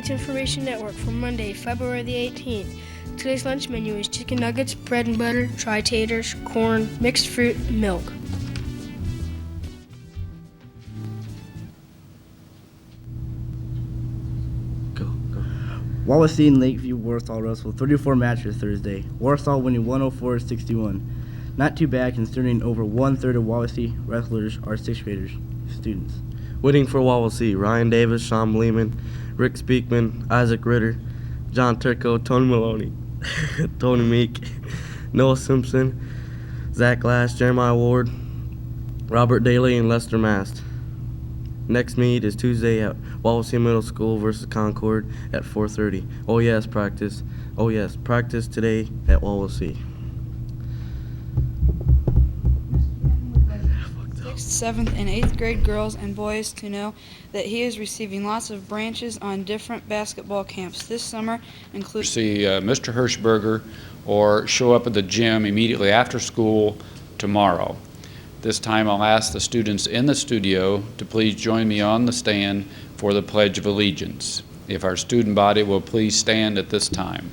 Nights Information Network for Monday, February the 18th. Today's lunch menu is chicken nuggets, bread and butter, tri-taters, corn, mixed fruit, and milk. Wawasee and Lakeview Warsaw wrestled 34 matches Thursday. Warsaw winning 104-61. Not too bad considering over one-third of Wawasee wrestlers are sixth graders, students. Winning for Wawasee, Ryan Davis, Sean Bleeman, Rick Speakman, Isaac Ritter, John Turco, Tony Maloney, Tony Meek, Noah Simpson, Zach Glass, Jeremiah Ward, Robert Daly, and Lester Mast. Next meet is Tuesday at Wawasee Middle School versus Concord at 4:30. Oh yes, practice. Oh yes, practice today at Wawasee. 6th, 7th, and 8th grade girls and boys to know that he is receiving lots of branches on different basketball camps this summer, including see Mr. Hirschberger or show up at the gym immediately after school tomorrow. This time I'll ask the students in the studio to please join me on the stand for the Pledge of Allegiance. If our student body will please stand at this time.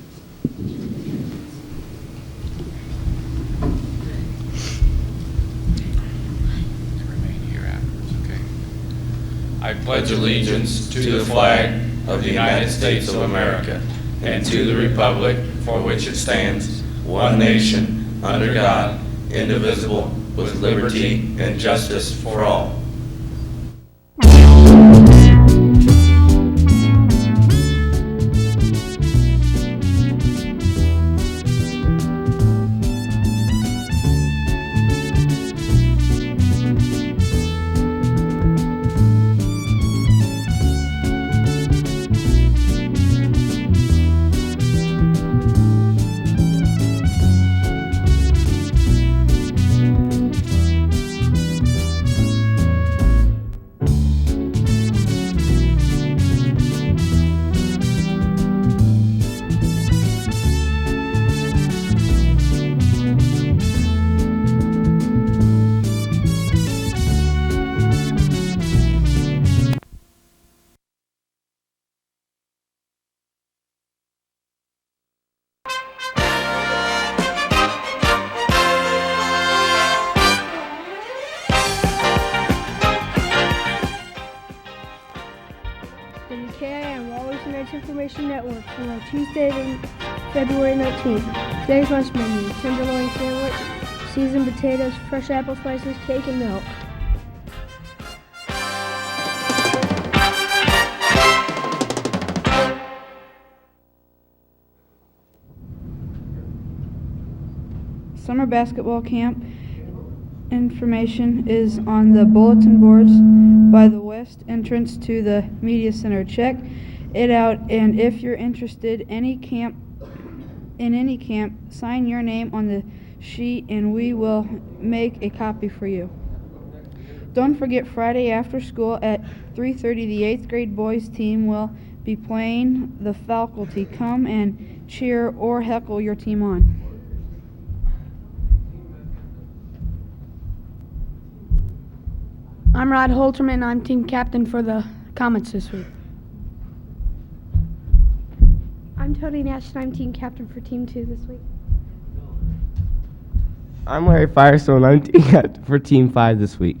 Remain here afterwards, okay? I pledge allegiance to the flag of the United States of America and to the republic for which it stands, one nation, under God, indivisible, with liberty and justice for all. The KIM Wawasee Nights Information Network for Tuesday, February 19th. Today's lunch menu: tenderloin sandwich, seasoned potatoes, fresh apple slices, cake, and milk. summer basketball camp information is on the bulletin boards by the west entrance to the media center. Check it out, and if you're interested in any camp, sign your name on the sheet and we will make a copy for you. Don't forget, Friday after school at 3:30, the 8th grade boys team will be playing the faculty. Come and cheer or heckle your team on. I'm Rod Holterman. I'm team captain for the Comets this week. I'm Tony Nash, and I'm team captain for Team 2 this week. I'm Larry Firestone. I'm team captain for Team 5 this week.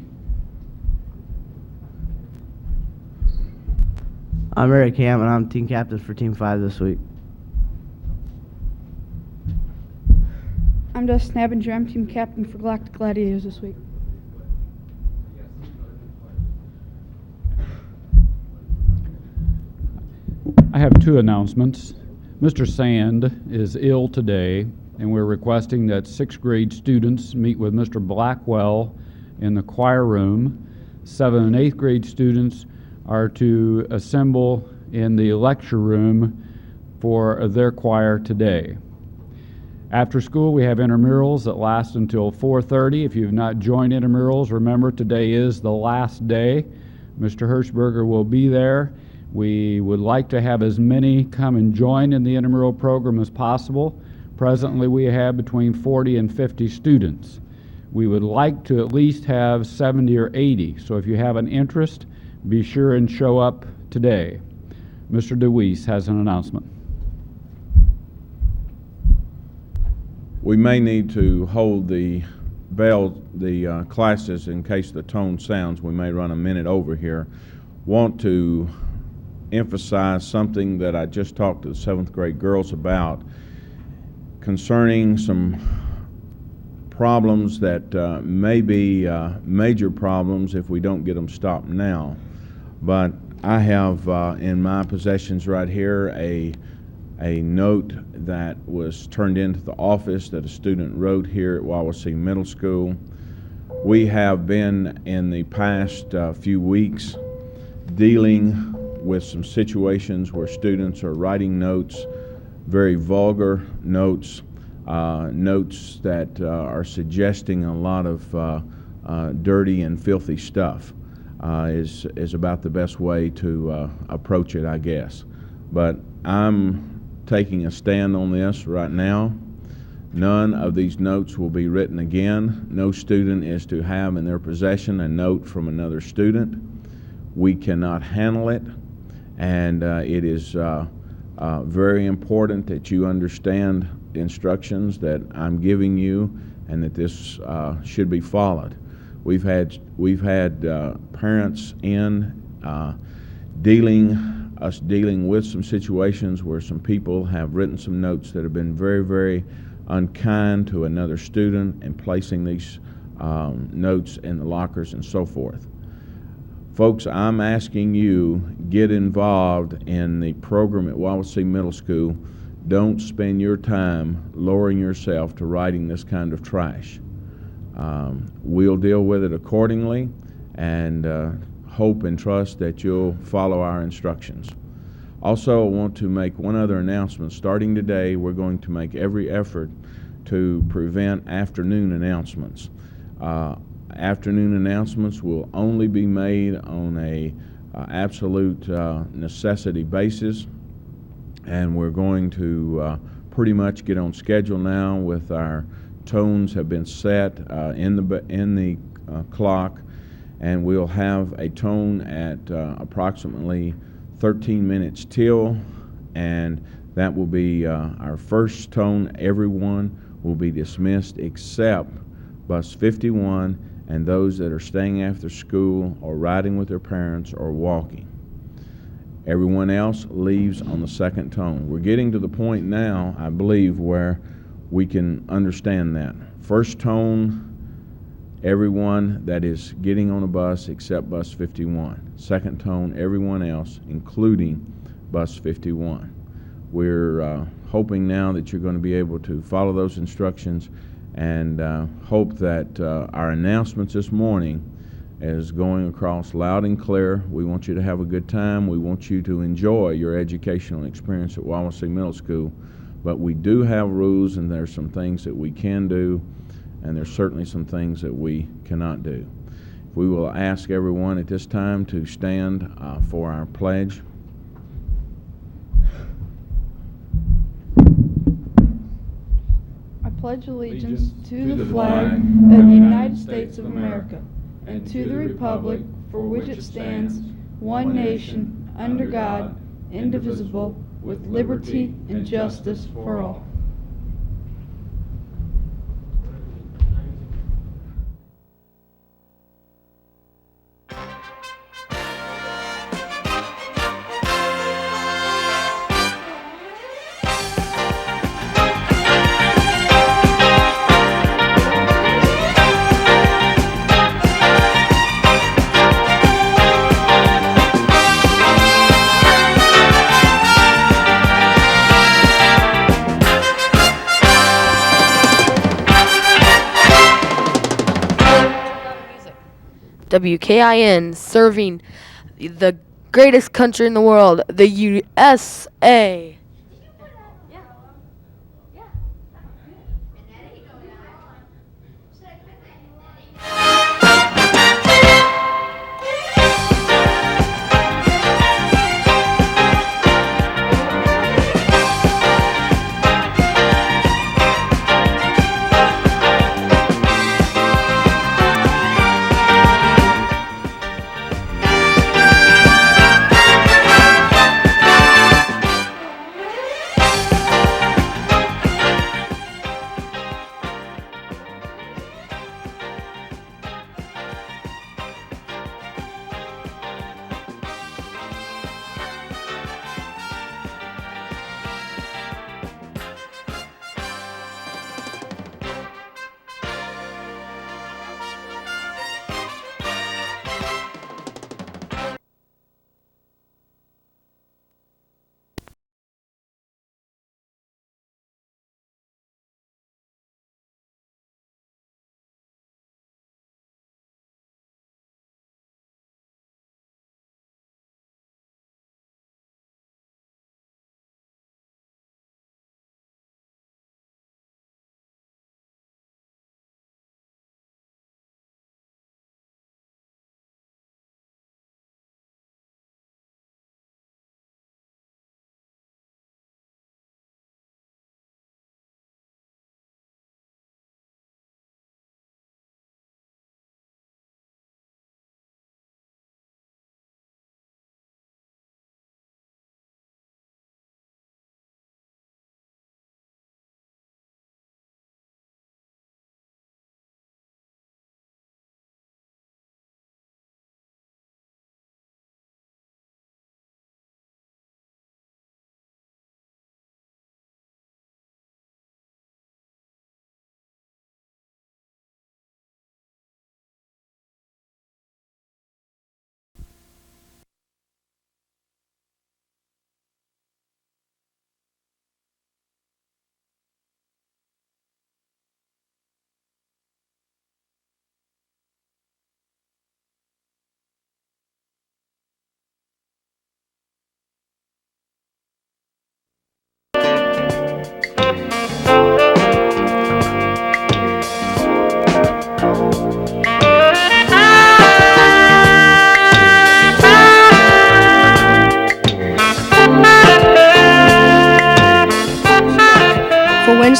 I'm Eric Ham, and I'm team captain for Team 5 this week. I'm Dustin Abinger. I'm team captain for Galactic Gladiators this week. I have two announcements. Mr. Sand is ill today, and we're requesting that 6th grade students meet with Mr. Blackwell in the choir room. 7th and 8th grade students are to assemble in the lecture room for their choir today. After school, we have intramurals that last until 4:30. If you've not joined intramurals, remember today is the last day. Mr. Hirschberger will be there. We would like to have as many come and join in the intramural program as possible. Presently, we have between 40 and 50 students. We would like to at least have 70 or 80, so if you have an interest, be sure and show up today. Mr. Deweese has an announcement. We may need to hold the classes in case the tone sounds. We may run a minute over here. Want to emphasize something that I just talked to the 7th grade girls about concerning some problems that may be major problems if we don't get them stopped now. But I have in my possessions right here a note that was turned into the office that a student wrote here at Wawasee Middle School. We have been in the past few weeks dealing with some situations where students are writing notes, very vulgar notes, notes that are suggesting a lot of dirty and filthy stuff. Is about the best way to approach it, I guess. But I'm taking a stand on this right now. None of these notes will be written again. No student is to have in their possession a note from another student. We cannot handle it, and it is very important that you understand the instructions that I'm giving you and that this should be followed. We've had parents in dealing with some situations where some people have written some notes that have been very, very unkind to another student and placing these notes in the lockers and so forth. Folks, I'm asking you, get involved in the program at Wawasee Middle School. Don't spend your time lowering yourself to writing this kind of trash. We'll deal with it accordingly and hope and trust that you'll follow our instructions. Also, I want to make one other announcement. Starting today, we're going to make every effort to prevent afternoon announcements. Afternoon announcements will only be made on a absolute necessity basis, and we're going to pretty much get on schedule now with our tones have been set in the clock, and we'll have a tone at approximately 13 minutes till, and that will be our first tone. Everyone will be dismissed except bus 51 and those that are staying after school or riding with their parents or walking. Everyone else leaves on the second tone. We're getting to the point now, I believe, where we can understand that. First tone, everyone that is getting on a bus except bus 51. Second tone, everyone else, including bus 51. We're hoping now that you're going to be able to follow those instructions and hope that our announcements this morning is going across loud and clear. We want you to have a good time. We want you to enjoy your educational experience at Wawasee Middle School. But we do have rules, and there's some things that we can do, and there's certainly some things that we cannot do. We will ask everyone at this time to stand for our pledge. I pledge allegiance to the flag of the United States of America and to the republic for which it stands, one nation, under God, indivisible, with liberty and justice for all. WKIN, serving the greatest country in the world, the USA.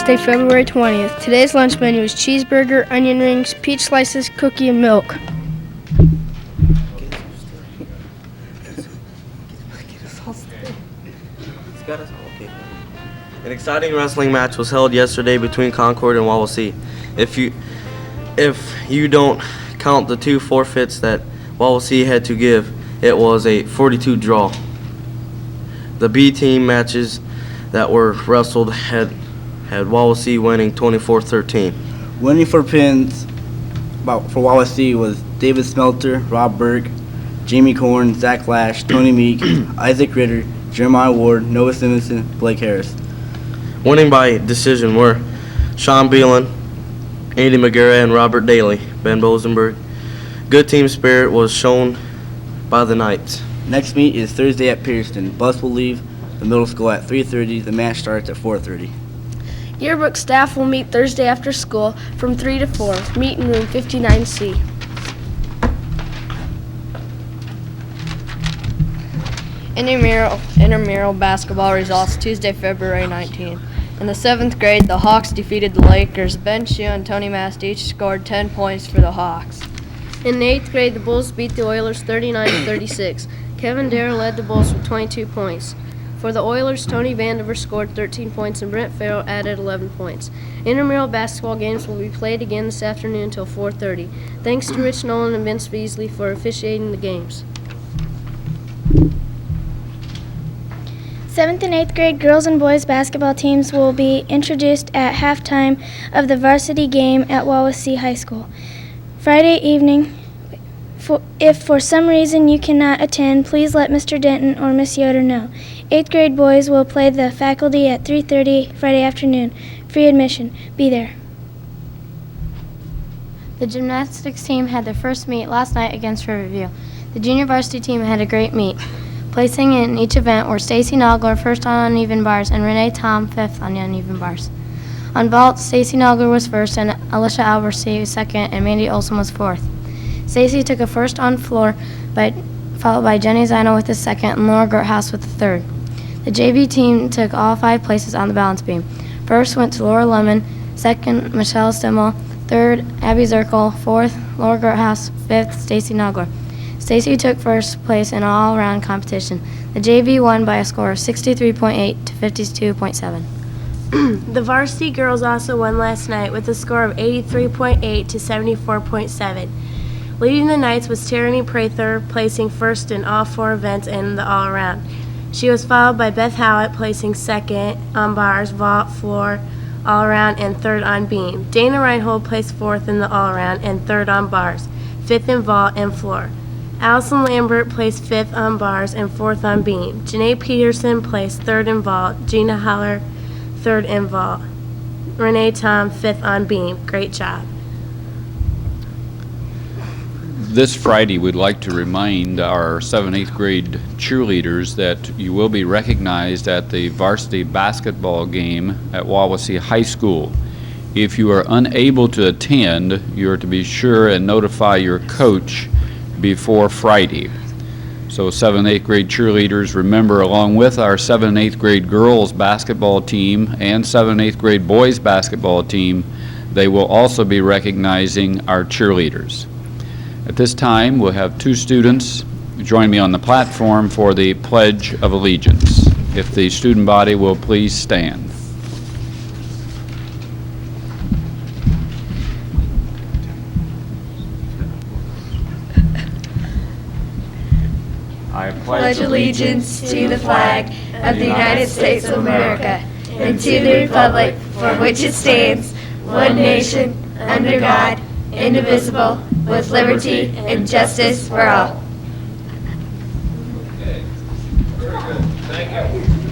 Thursday, February 20th. Today's lunch menu is cheeseburger, onion rings, peach slices, cookie, and milk. An exciting wrestling match was held yesterday between Concord and Wawasee. If you don't count the 2 forfeits that Wawasee had to give, it was a 42 draw. The B team matches that were wrestled had Wawasee winning 24-13. Winning for pins for Wawasee was David Smelter, Rob Burke, Jamie Korn, Zach Lash, Tony Meek, Isaac Ritter, Jeremiah Ward, Noah Simonson, Blake Harris. Winning by decision were Sean Beelan, Andy McGarrett, and Robert Daly. Ben Bosenberg. Good team spirit was shown by the Knights. Next meet is Thursday at Pearson. Bus will leave the middle school at 3:30. The match starts at 4:30. Yearbook staff will meet Thursday after school from 3 to 4. Meet in room 59C. Intramural basketball results Tuesday, February 19th. In the 7th grade, the Hawks defeated the Lakers. Ben Shue and Tony Mast each scored 10 points for the Hawks. In the 8th grade, the Bulls beat the Oilers 39-36. Kevin Dare led the Bulls with 22 points. For the Oilers, Tony Vandiver scored 13 points and Brent Farrell added 11 points. Intramural basketball games will be played again this afternoon until 4:30. Thanks to Rich Nolan and Vince Beasley for officiating the games. 7th and 8th grade girls and boys basketball teams will be introduced at halftime of the varsity game at Wawasee High School. Friday evening, if for some reason you cannot attend, please let Mr. Denton or Miss Yoder know. 8th grade boys will play the faculty at 3:30 Friday afternoon. Free admission. Be there. The gymnastics team had their first meet last night against Riverview. The junior varsity team had a great meet. Placing in each event were Stacy Nogler first on uneven bars and Renee Tom fifth on uneven bars. On vault, Stacy Nogler was first and Alicia Albersey was second and Mandy Olson was fourth. Stacy took a first on floor, followed by Jenny Zino with the second and Laura Gerthouse with the third. The JV team took all 5 places on the balance beam. First went to Laura Lemon, second Michelle Stimmel, third Abby Zirkle, fourth Laura Gerthouse, fifth Stacy Nogler. Stacy took first place in all-around competition. The JV won by a score of 63.8 to 52.7. The varsity girls also won last night with a score of 83.8 to 74.7. Leading the Knights was Tyranny Prather, placing first in all 4 events in the all-around. She was followed by Beth Howlett, placing second on bars, vault, floor, all-around, and third on beam. Dana Reinhold placed fourth in the all-around and third on bars, fifth in vault and floor. Allison Lambert placed 5th on bars and 4th on beam. Janae Peterson placed 3rd in vault. Gina Haller, 3rd in vault. Renee Tom, 5th on beam. Great job. This Friday, we'd like to remind our 7th, 8th grade cheerleaders that you will be recognized at the varsity basketball game at Wawasee High School. If you are unable to attend, you are to be sure and notify your coach before Friday. So 7th, 8th grade cheerleaders, remember, along with our 7th, 8th grade girls basketball team and 7th, 8th grade boys basketball team, they will also be recognizing our cheerleaders. At this time, we'll have 2 students join me on the platform for the Pledge of Allegiance. If the student body will please stand. I pledge allegiance to the flag of the United States of America and to the republic for which it stands, one nation, under God, indivisible, with liberty and justice for all. Okay. Very good. Thank you.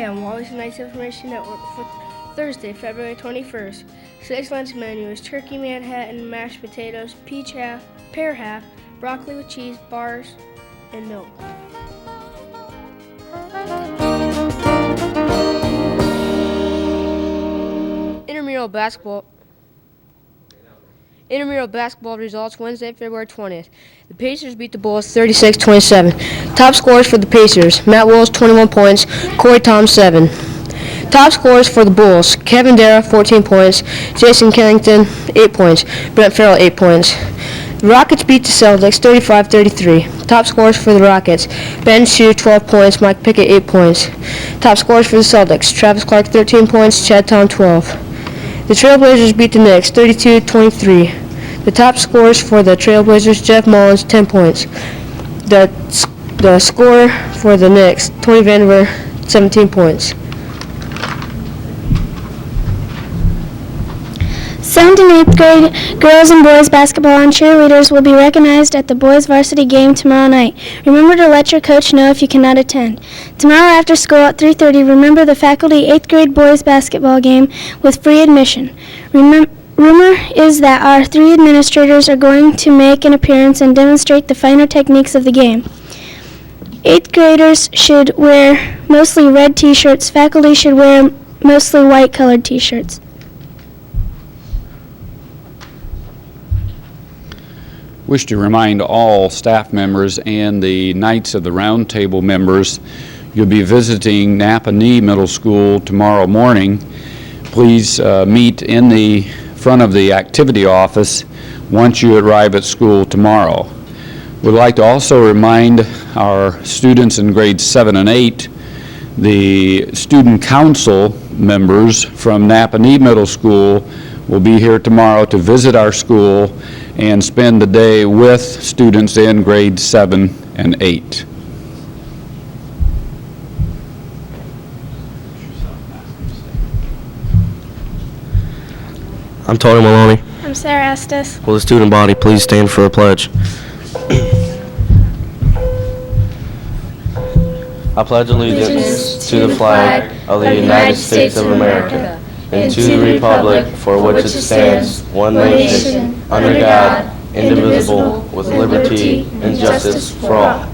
WKIM Wawasee Nights Information Network for Thursday, February 21st. Today's lunch menu is turkey Manhattan, mashed potatoes, peach half, pear half, broccoli with cheese, bars, and milk. Intramural basketball results Wednesday, February 20th. The Pacers beat the Bulls 36-27. Top scorers for the Pacers: Matt Wills 21 points, Corey Tom 7. Top scorers for the Bulls: Kevin Dara 14 points, Jason Kennington 8 points, Brent Farrell 8 points. The Rockets beat the Celtics 35-33. Top scorers for the Rockets: Ben Shue 12 points, Mike Pickett 8 points. Top scorers for the Celtics: Travis Clark 13 points, Chad Tom 12. The Trailblazers beat the Knicks 32-23. The top scorers for the Trailblazers: Jeff Mullins 10 points. The scorer for the Knicks: Tony Vanderveer 17 points. 7th and 8th grade girls and boys basketball and cheerleaders will be recognized at the boys varsity game tomorrow night. Remember to let your coach know if you cannot attend. Tomorrow after school at 3:30, remember the faculty 8th grade boys basketball game with free admission. Rumor is that our 3 administrators are going to make an appearance and demonstrate the finer techniques of the game. 8th graders should wear mostly red t-shirts. Faculty should wear mostly white colored t-shirts. Wish to remind all staff members and the Knights of the Round Table members you'll be visiting Wawasee Middle School tomorrow morning. Please meet in the front of the activity office once you arrive at school tomorrow. We'd like to also remind our students in grades 7 and 8, the student council members from Wawasee Middle School will be here tomorrow to visit our school and spend the day with students in grades 7 and 8. I'm Tony Maloney. I'm Sarah Estes. Will the student body please stand for a pledge? I pledge allegiance to the flag of the United States of America and to the republic for which it stands, one nation, under God, indivisible, with liberty and justice for all.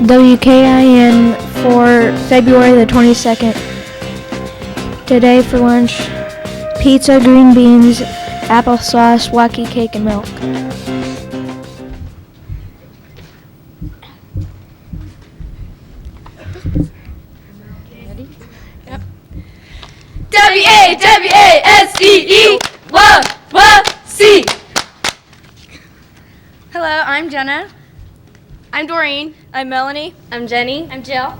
WKIN for February the 22nd. Today for lunch, pizza, green beans, applesauce, wacky cake, and milk. W-A-W-A-S-E-E, Wawasee. Hello, I'm Jenna. I'm Doreen. I'm Melanie. I'm Jenny. I'm Jill.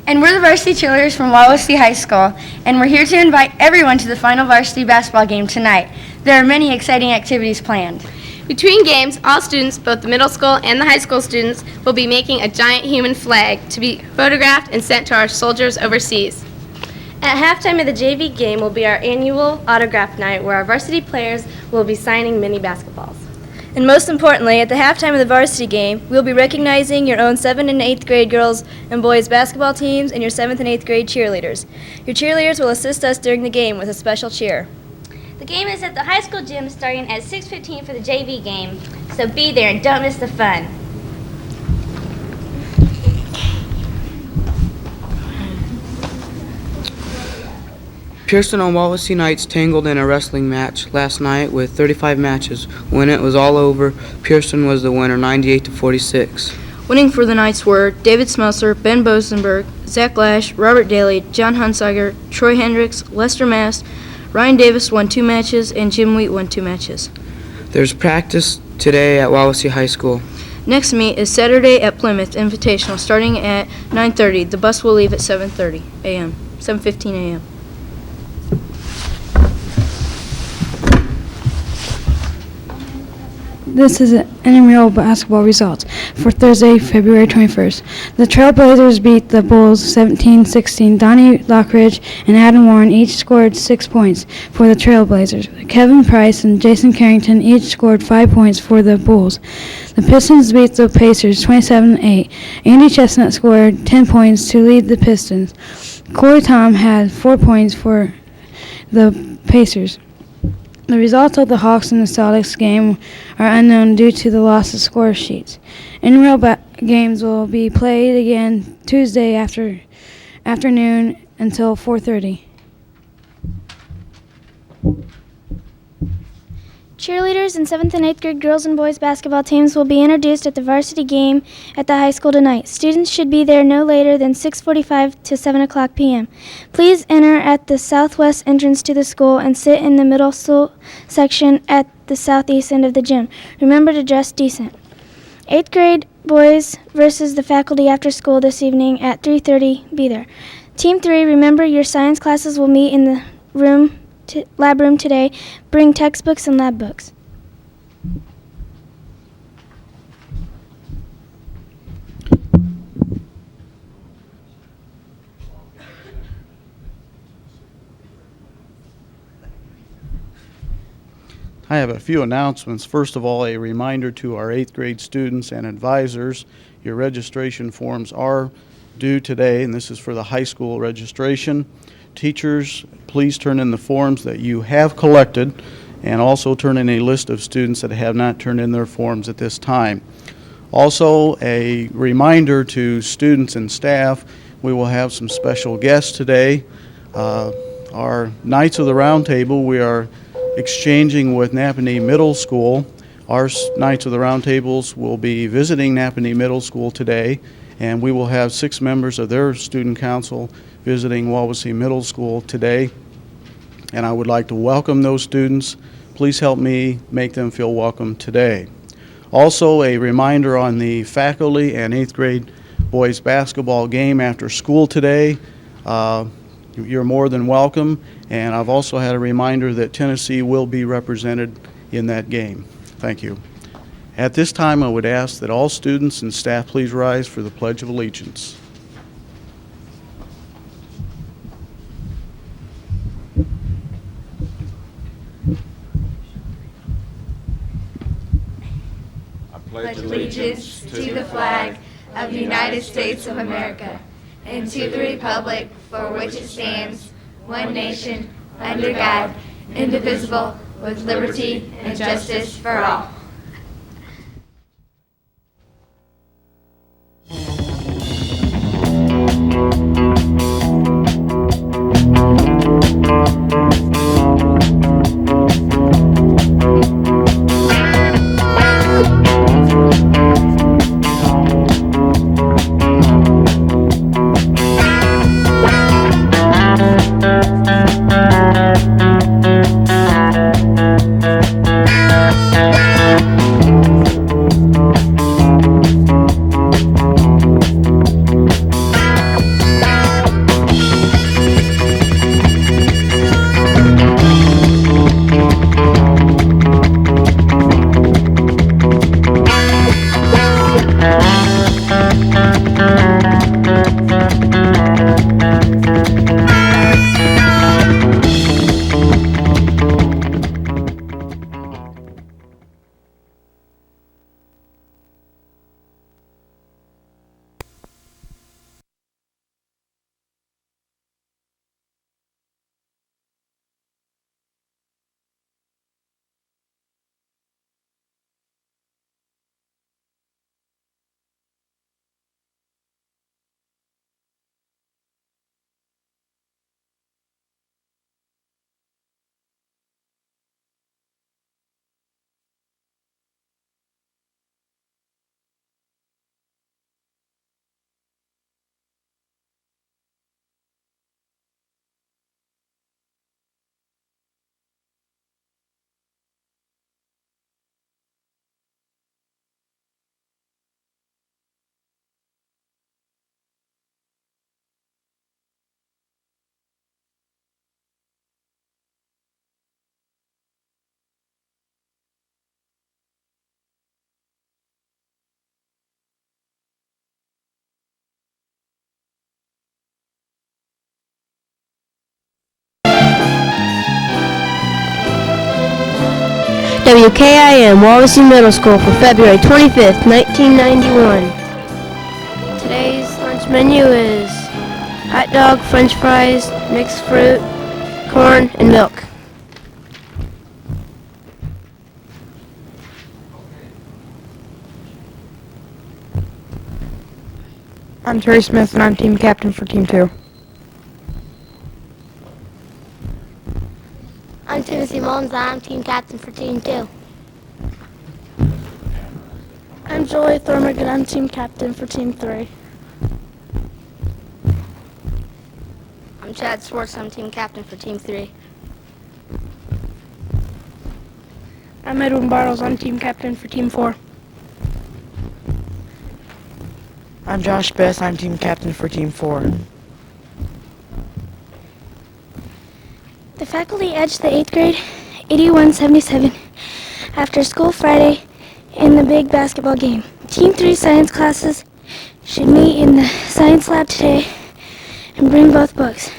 And we're the varsity cheerleaders from Wawasee High School, and we're here to invite everyone to the final varsity basketball game tonight. There are many exciting activities planned. Between games, all students, both the middle school and the high school students, will be making a giant human flag to be photographed and sent to our soldiers overseas. At halftime of the JV game will be our annual autograph night where our varsity players will be signing mini basketballs. And most importantly, at the halftime of the varsity game, we'll be recognizing your own 7th and 8th grade girls and boys basketball teams and your 7th and 8th grade cheerleaders. Your cheerleaders will assist us during the game with a special cheer. The game is at the high school gym starting at 6:15 for the JV game, so be there and don't miss the fun. Pearson and Wawasee Knights tangled in a wrestling match last night with 35 matches. When it was all over, Pearson was the winner, 98-46. Winning for the Knights were David Smelser, Ben Bosenberg, Zach Lash, Robert Daly, John Hunsager, Troy Hendricks, Lester Mast, Ryan Davis won 2 matches, and Jim Wheat won 2 matches. There's practice today at Wawasee High School. Next meet is Saturday at Plymouth Invitational starting at 9:30. The bus will leave at 7:30 a.m., 7:15 a.m. This is intramural basketball results for Thursday, February 21st. The Trailblazers beat the Bulls 17-16. Donnie Lockridge and Adam Warren each scored 6 points for the Trailblazers. Kevin Price and Jason Carrington each scored 5 points for the Bulls. The Pistons beat the Pacers 27-8. Andy Chestnut scored 10 points to lead the Pistons. Corey Tom had 4 points for the Pacers. The results of the Hawks and the Celtics game are unknown due to the loss of score sheets. Intramural games will be played again Tuesday afternoon until 4:30. Cheerleaders and 7th and 8th grade girls and boys basketball teams will be introduced at the varsity game at the high school tonight. Students should be there no later than 6:45 to 7 o'clock p.m. Please enter at the southwest entrance to the school and sit in the middle section at the southeast end of the gym. Remember to dress decent. 8th grade boys versus the faculty after school this evening at 3:30. Be there. Team 3, remember your science classes will meet in the lab room today. Bring textbooks and lab books. I have a few announcements. First of all, a reminder to our 8th grade students and advisors, your registration forms are due today, and this is for the high school registration. Teachers, please turn in the forms that you have collected and also turn in a list of students that have not turned in their forms at this time. Also, a reminder to students and staff, we will have some special guests today. Our Knights of the Round Table, we are exchanging with Napanee Middle School. Our Knights of the Round Tables will be visiting Napanee Middle School today, and we will have 6 members of their student council visiting Wawasee Middle School today, and I would like to welcome those students. Please help me make them feel welcome today. Also, a reminder on the faculty and 8th grade boys basketball game after school today. You're more than welcome, and I've also had a reminder that Tennessee will be represented in that game. Thank you. At this time, I would ask that all students and staff please rise for the Pledge of Allegiance. Pledge allegiance to the flag of the United States of America and to the republic for which it stands, one nation, under God, indivisible, with liberty and justice for all. WKIM Wawasee Middle School for February 25th, 1991. Today's lunch menu is hot dog, french fries, mixed fruit, corn, and milk. I'm Terry Smith, and I'm team captain for Team 2. I'm Timothy Mullins, and I'm team captain for Team 2. I'm Julie Thormick, and I'm team captain for Team 3. I'm Chad Swartz, I'm team captain for Team 3. I'm Edwin Bartles, I'm team captain for Team 4. I'm Josh Bess, I'm team captain for Team 4. The faculty edged the 8th grade 81-77 after school Friday in the big basketball game. Team 3 science classes should meet in the science lab today and bring both books.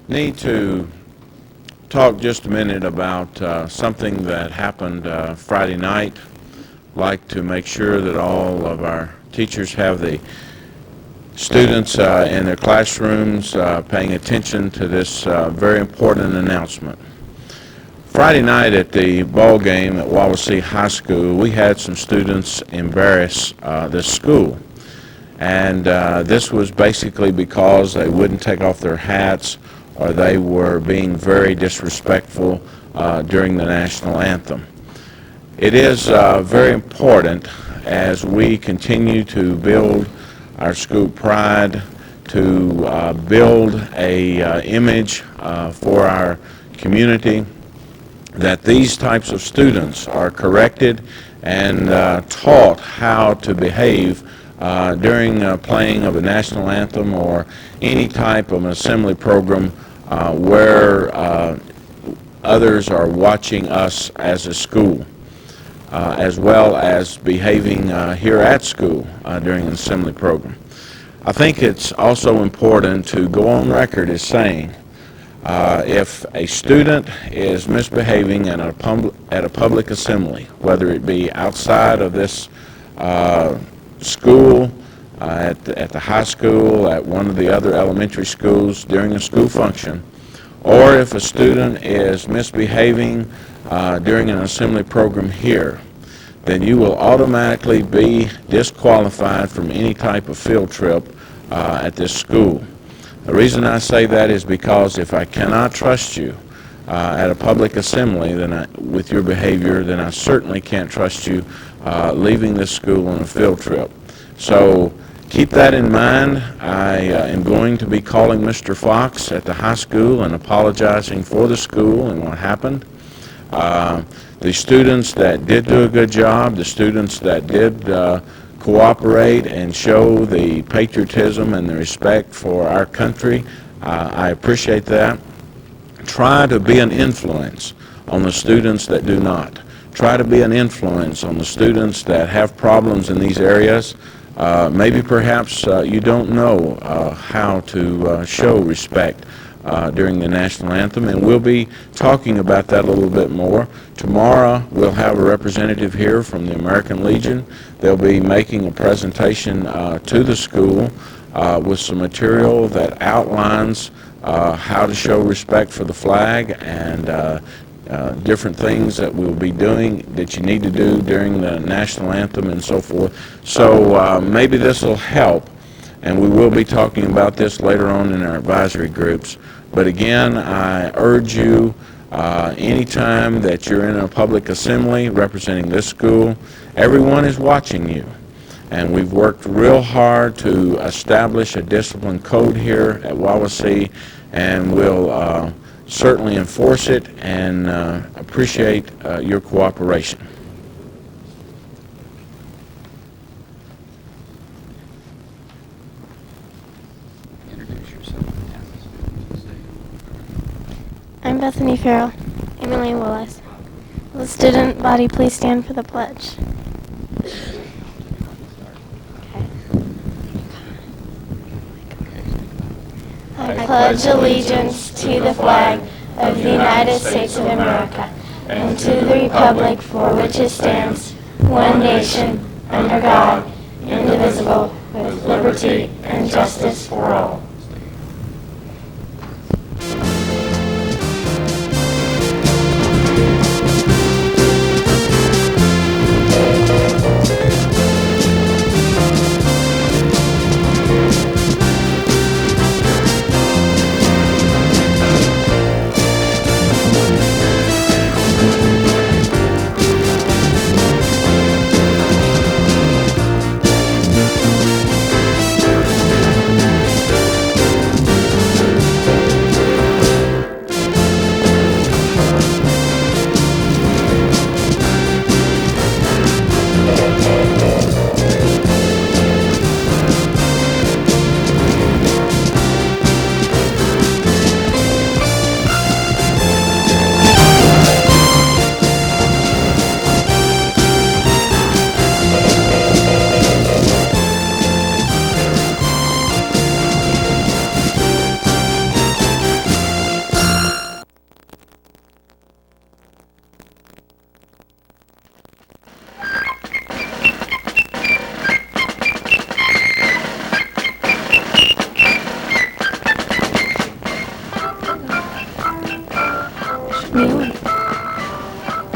Need to talk just a minute about something that happened Friday night. Like to make sure that all of our teachers have the students in their classrooms paying attention to this very important announcement. Friday night at the ball game at Wawasee High School, we had some students embarrass this school. And this was basically because they wouldn't take off their hats or they were being very disrespectful during the national anthem. It is very important as we continue to build our school pride, to build a image for our community, that these types of students are corrected and taught how to behave during playing of a national anthem or any type of an assembly program where others are watching us as a school, as well as behaving here at school during an assembly program. I think it's also important to go on record as saying if a student is misbehaving at a public assembly, whether it be outside of this school, at the high school, at one of the other elementary schools during a school function, or if a student is misbehaving during an assembly program here, then you will automatically be disqualified from any type of field trip at this school. The reason I say that is because if I cannot trust you at a public assembly with your behavior, then I certainly can't trust you leaving this school on a field trip. So keep that in mind. I am going to be calling Mr. Fox at the high school and apologizing for the school and what happened. The students that did do a good job, the students that did cooperate and show the patriotism and the respect for our country, I appreciate that. Try to be an influence on the students that do not. Try to be an influence on the students that have problems in these areas. Maybe perhaps you don't know how to show respect during the national anthem, and we'll be talking about that a little bit more. Tomorrow we'll have a representative here from the American Legion. They'll be making a presentation to the school with some material that outlines how to show respect for the flag and different things that we'll be doing that you need to do during the national anthem and so forth. So maybe this will help, and we will be talking about this later on in our advisory groups. But again, I urge you, anytime that you're in a public assembly representing this school, everyone is watching you. And we've worked real hard to establish a discipline code here at Wawasee, and we'll certainly enforce it and appreciate your cooperation. I'm Bethany Farrell. Emily Willis. Will the student body please stand for the pledge? I pledge allegiance to the flag of the United States of America and to the republic for which it stands, one nation, under God, indivisible, with liberty and justice for all.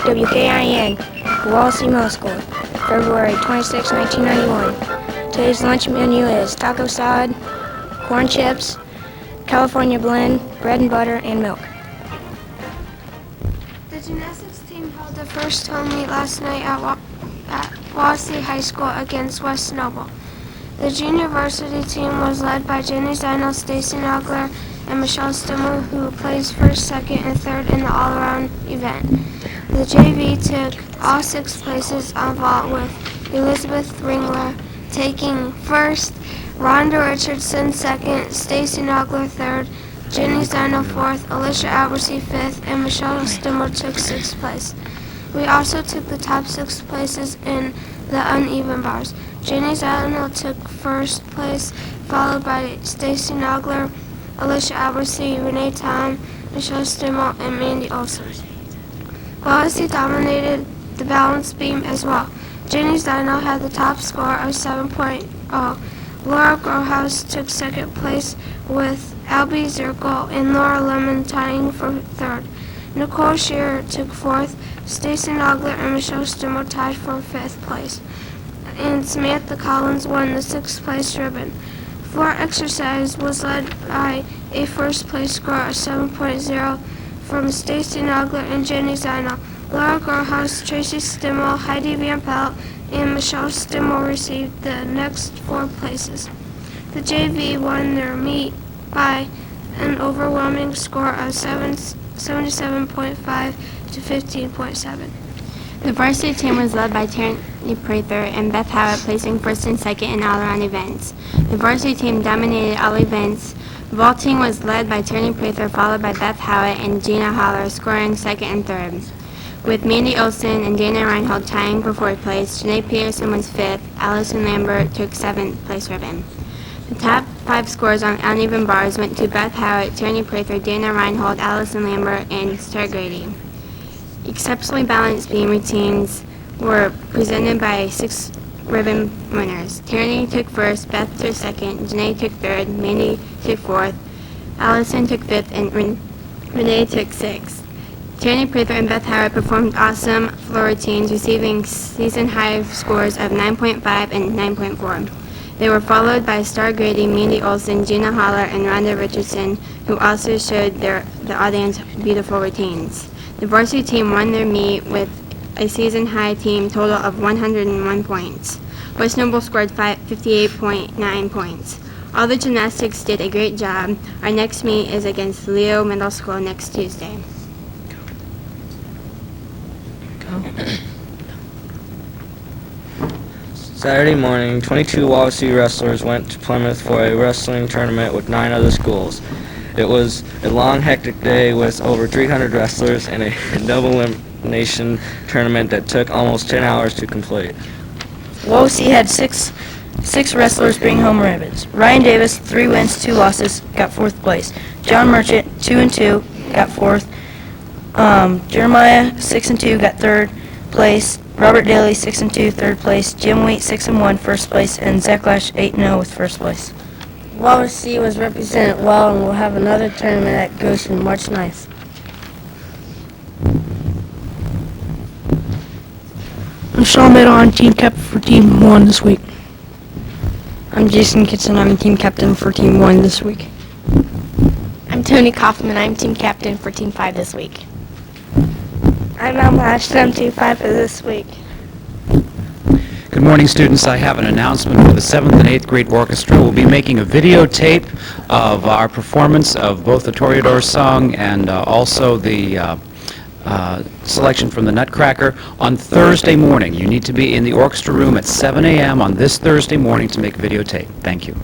WKIN, Wawasee Middle School, February 26, 1991. Today's lunch menu is taco salad, corn chips, California blend, bread and butter, and milk. The gymnastics team held their first home meet last night at Wawasee High School against West Noble. The junior varsity team was led by Jenny Zinel, Stacy Nogler, and Michelle Stimmer, who placed first, second, and third in the all-around event. The JV took all 6 places on vault, with Elizabeth Ringler taking first, Rhonda Richardson second, Stacy Nogler third, Jenny Zinel fourth, Alicia Albersey fifth, and Michelle Stimmer took 6th place. We also took the top 6 places in the uneven bars. Jenny Zinel took first place, followed by Stacy Nogler, Alicia Albersey, Renee Tom, Michelle Stimmel, and Mandy Olson. Wawasee dominated the balance beam as well. Jenny Zinel had the top score of 7.0. Laura Grohaus took 2nd place with Albie Zirkle and Laura Lemon tying for 3rd. Nicole Shearer took 4th. Stacy Nogler and Michelle Stimmel tied for 5th place. And Samantha Collins won the 6th place ribbon. Floor exercise was led by a first place score of 7.0 from Stacy Nogler and Jenny Zinel. Laura Grohaus, Tracy Stimmel, Heidi Van Pelt, and Michelle Stimmel received the next 4 places. The JV won their meet by an overwhelming score of 77.5 to 15.7. The varsity team was led by Tierney Prather and Beth Howard, placing first and second in all-around events. The varsity team dominated all events. Vaulting was led by Tierney Prather, followed by Beth Howard and Gina Holler, scoring second and third. With Mandy Olson and Dana Reinhold tying for 4th place, Janae Peterson was 5th, Allison Lambert took 7th place ribbon. The top 5 scores on uneven bars went to Beth Howard, Tierney Prather, Dana Reinhold, Allison Lambert, and Star Grady. Exceptionally balanced beam routines were presented by 6 ribbon winners. Tierney took first, Beth took second, Janae took third, Mandy took fourth, Allison took fifth, and Renee took sixth. Tierney Prather and Beth Howard performed awesome floor routines, receiving season-high scores of 9.5 and 9.4. They were followed by Star Grady, Mandy Olson, Gina Holler, and Rhonda Richardson, who also showed the audience beautiful routines. The varsity team won their meet with a season-high team total of 101 points. West Noble scored 58.9 points. All the gymnastics did a great job. Our next meet is against Leo Middle School next Tuesday. Saturday morning, 22 Wawasee wrestlers went to Plymouth for a wrestling tournament with 9 other schools. It was a long, hectic day with over 300 wrestlers and a double elimination tournament that took almost 10 hours to complete. Wawasee had 6 6 wrestlers bring home ribbons. Ryan Davis, 3 wins, 2 losses, got 4th place. John Merchant, 2 and 2, got 4th. Jeremiah, 6 and 2, got 3rd place. Robert Daly, 6 and 2, 3rd place. Jim Wheat, 6 and 1, 1st place, and Zach Lash, 8 and 0 with 1st place. Wawasee was represented well and will have another tournament at Goshen March 9th. I'm Sean Middle. I'm team captain for Team 1 this week. I'm Jason Kitson. I'm team captain for Team 1 this week. I'm Tony Kaufman. I'm team captain for Team 5 this week. I'm Alma Ashton. I'm Team 5 for this week. Good morning, students. I have an announcement for the 7th and 8th grade orchestra. We'll be making a videotape of our performance of both the Toreador song and also the selection from the Nutcracker on Thursday morning. You need to be in the orchestra room at 7 a.m. on this Thursday morning to make a videotape. Thank you.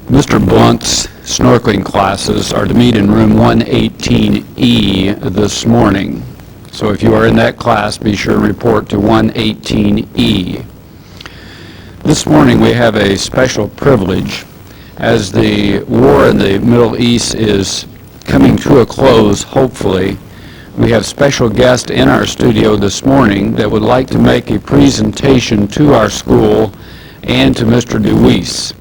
Mr. Blunt's snorkeling classes are to meet in room 118E this morning. So if you are in that class, be sure to report to 118E. This morning we have a special privilege. As the war in the Middle East is coming to a close, hopefully, we have special guests in our studio this morning that would like to make a presentation to our school and to Mr. Deweese.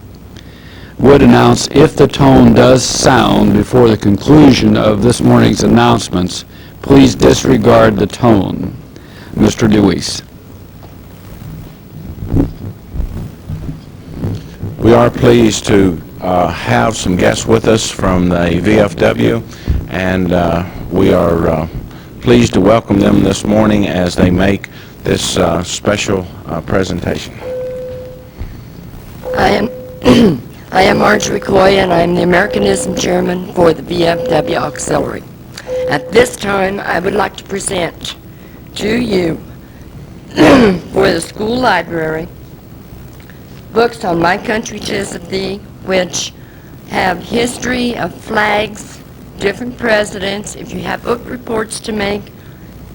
Would announce if the tone does sound before the conclusion of this morning's announcements, please disregard the tone. Mr. Deweese. We are pleased to have some guests with us from the VFW, and we are pleased to welcome them this morning as they make this special presentation. I am Marjorie Coy, and I am the Americanism Chairman for the VFW Auxiliary. At this time, I would like to present to you for the school library books on My Country 'Tis of Thee, which have history of flags, different presidents. If you have book reports to make,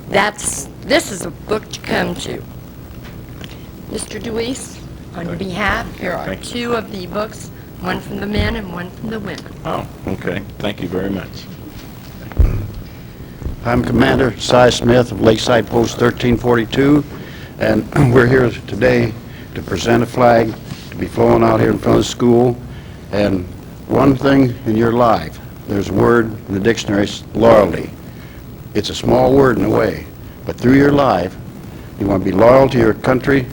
this is a book to come to. Mr. Deweese, on your behalf, here are 2 of the books, one from the men and one from the women. Oh, okay. Thank you very much. I'm Commander Cy Smith of Lakeside Post 1342, and we're here today to present a flag to be flown out here in front of the school. And one thing in your life, there's a word in the dictionary, loyalty. It's a small word in a way, but through your life, you want to be loyal to your country,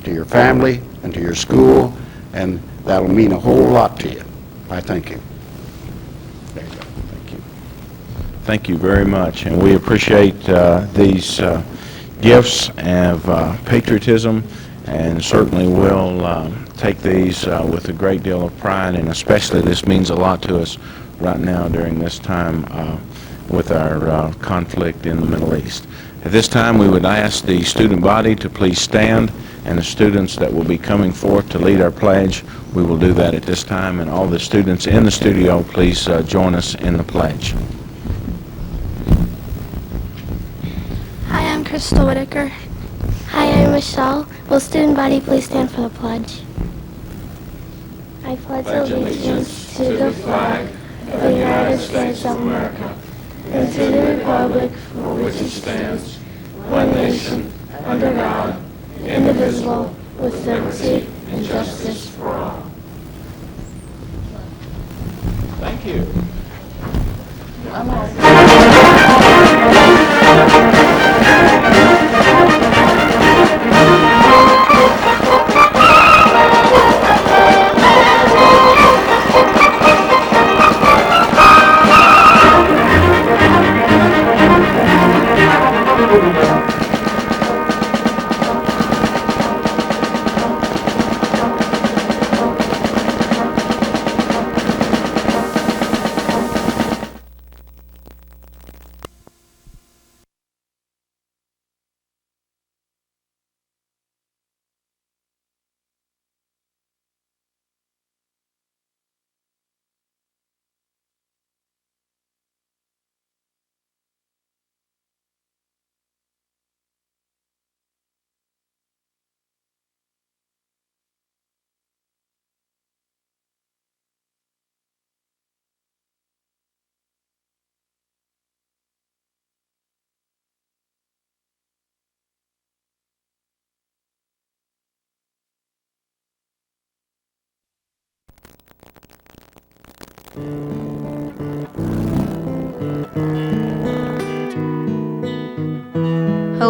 to your family, and to your school, and that'll mean a whole lot to you. I thank you. There you go. Thank you. Thank you very much, and we appreciate these gifts of patriotism, and certainly will take these with a great deal of pride, and especially this means a lot to us right now during this time with our conflict in the Middle East. At this time, we would ask the student body to please stand, and the students that will be coming forth to lead our pledge, we will do that at this time, and all the students in the studio, please join us in the pledge. Hi, I'm Crystal Whitaker. Hi, I'm Michelle. Will student body please stand for the pledge? I pledge allegiance to the flag of the United States of America and to the republic for which it stands, one nation, under God, indivisible, with liberty and justice for all. Thank you.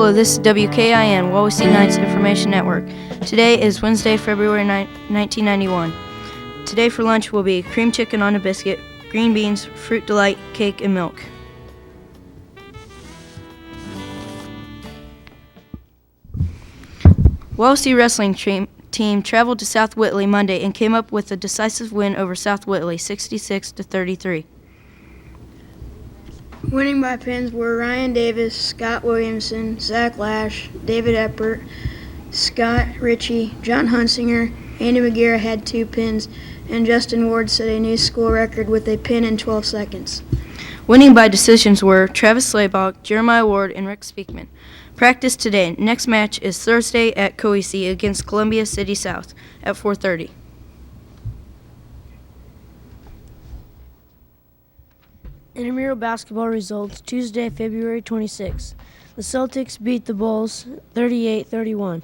Hello, this is WKIN, Wawasee Nights Information Network. Today is Wednesday, February 9, 1991. Today for lunch will be cream chicken on a biscuit, green beans, fruit delight, cake, and milk. Wawasee wrestling team traveled to South Whitley Monday and came up with a decisive win over South Whitley, 66-33. Winning by pins were Ryan Davis, Scott Williamson, Zach Lash, David Eppert, Scott Ritchie, John Hunsinger, Andy McGear had 2 pins, and Justin Ward set a new school record with a pin in 12 seconds. Winning by decisions were Travis Slaybach, Jeremiah Ward, and Rick Speakman. Practice today. Next match is Thursday at Coeasy against Columbia City South at 4:30. Intramural basketball results Tuesday, February 26. The Celtics beat the Bulls 38-31.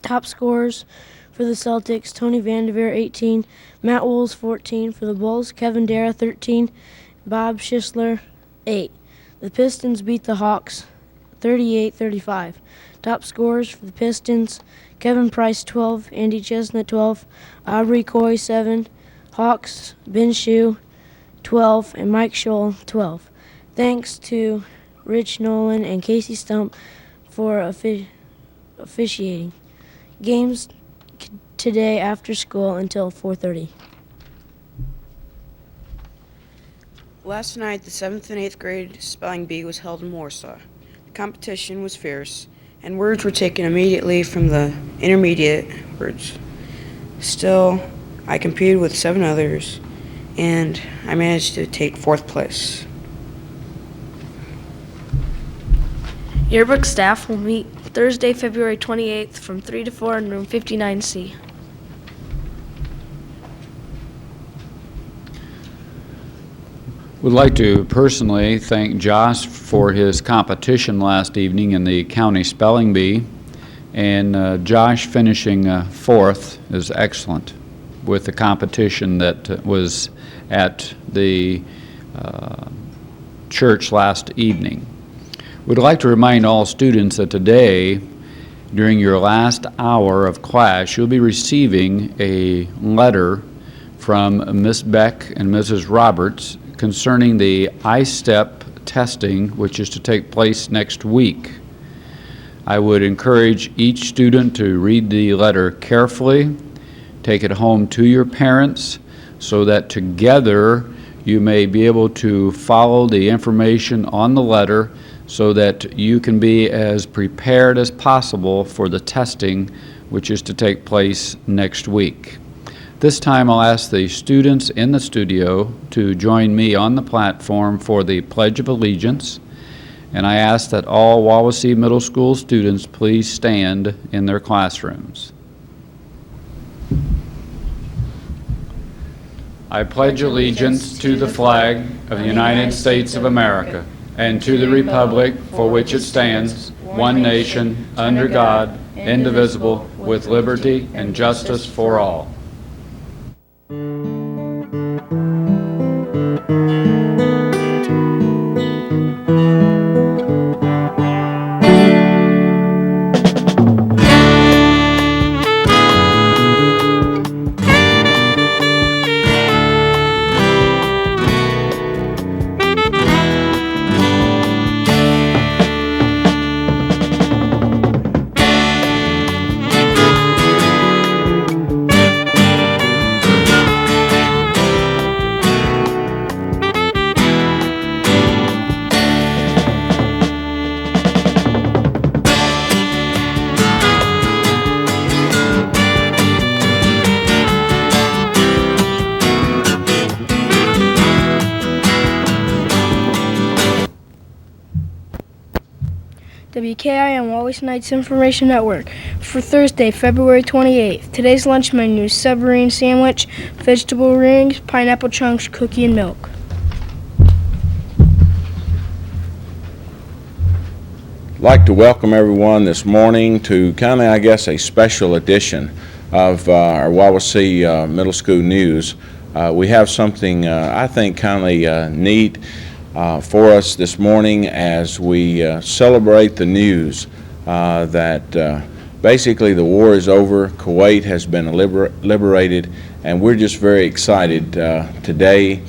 Top scorers for the Celtics: Tony Vanderveer 18, Matt Wolves 14. For the Bulls, Kevin Dara 13, Bob Schisler 8. The Pistons beat the Hawks 38-35. Top scorers for the Pistons: Kevin Price 12, Andy Chestnut 12, Aubrey Coy 7, Hawks Ben Shue 12, and Mike Scholl 12. Thanks to Rich Nolan and Casey Stump for officiating. Games today after school until 4:30. Last night, the 7th and 8th grade spelling bee was held in Warsaw. The competition was fierce, and words were taken immediately from the intermediate words. Still, I competed with 7 others, and I managed to take 4th place. Yearbook staff will meet Thursday, February 28th from 3 to 4 in room 59C. Would like to personally thank Josh for his competition last evening in the county spelling bee, and Josh finishing 4th is excellent with the competition that was at the church last evening. We'd like to remind all students that today, during your last hour of class, you'll be receiving a letter from Miss Beck and Mrs. Roberts concerning the I-STEP testing, which is to take place next week. I would encourage each student to read the letter carefully, take it home to your parents, so that together you may be able to follow the information on the letter so that you can be as prepared as possible for the testing, which is to take place next week. This time I'll ask the students in the studio to join me on the platform for the Pledge of Allegiance, and I ask that all Wawasee Middle School students please stand in their classrooms. I pledge allegiance to the flag of the United States of America and to the republic for which it stands, one nation, under God, indivisible, with liberty and justice for all. WKIN Wawasee Nights Information Network for Thursday, February 28th. Today's lunch menu: submarine sandwich, vegetable rings, pineapple chunks, cookie, and milk. I'd like to welcome everyone this morning to kind of, I guess, a special edition of our Wawasee Middle School News. We have something I think kind of neat for us this morning as we celebrate the news that basically the war is over, Kuwait has been liberated, and we're just very excited today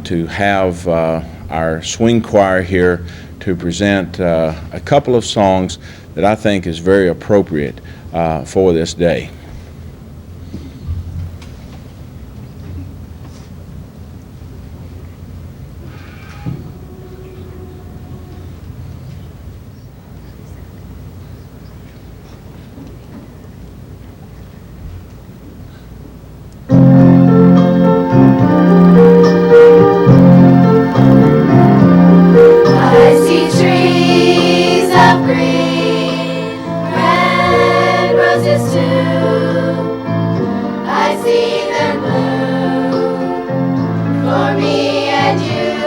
to have our swing choir here to present a couple of songs that I think is very appropriate for this day. I see trees of green, red roses too. I see them bloom for me and you,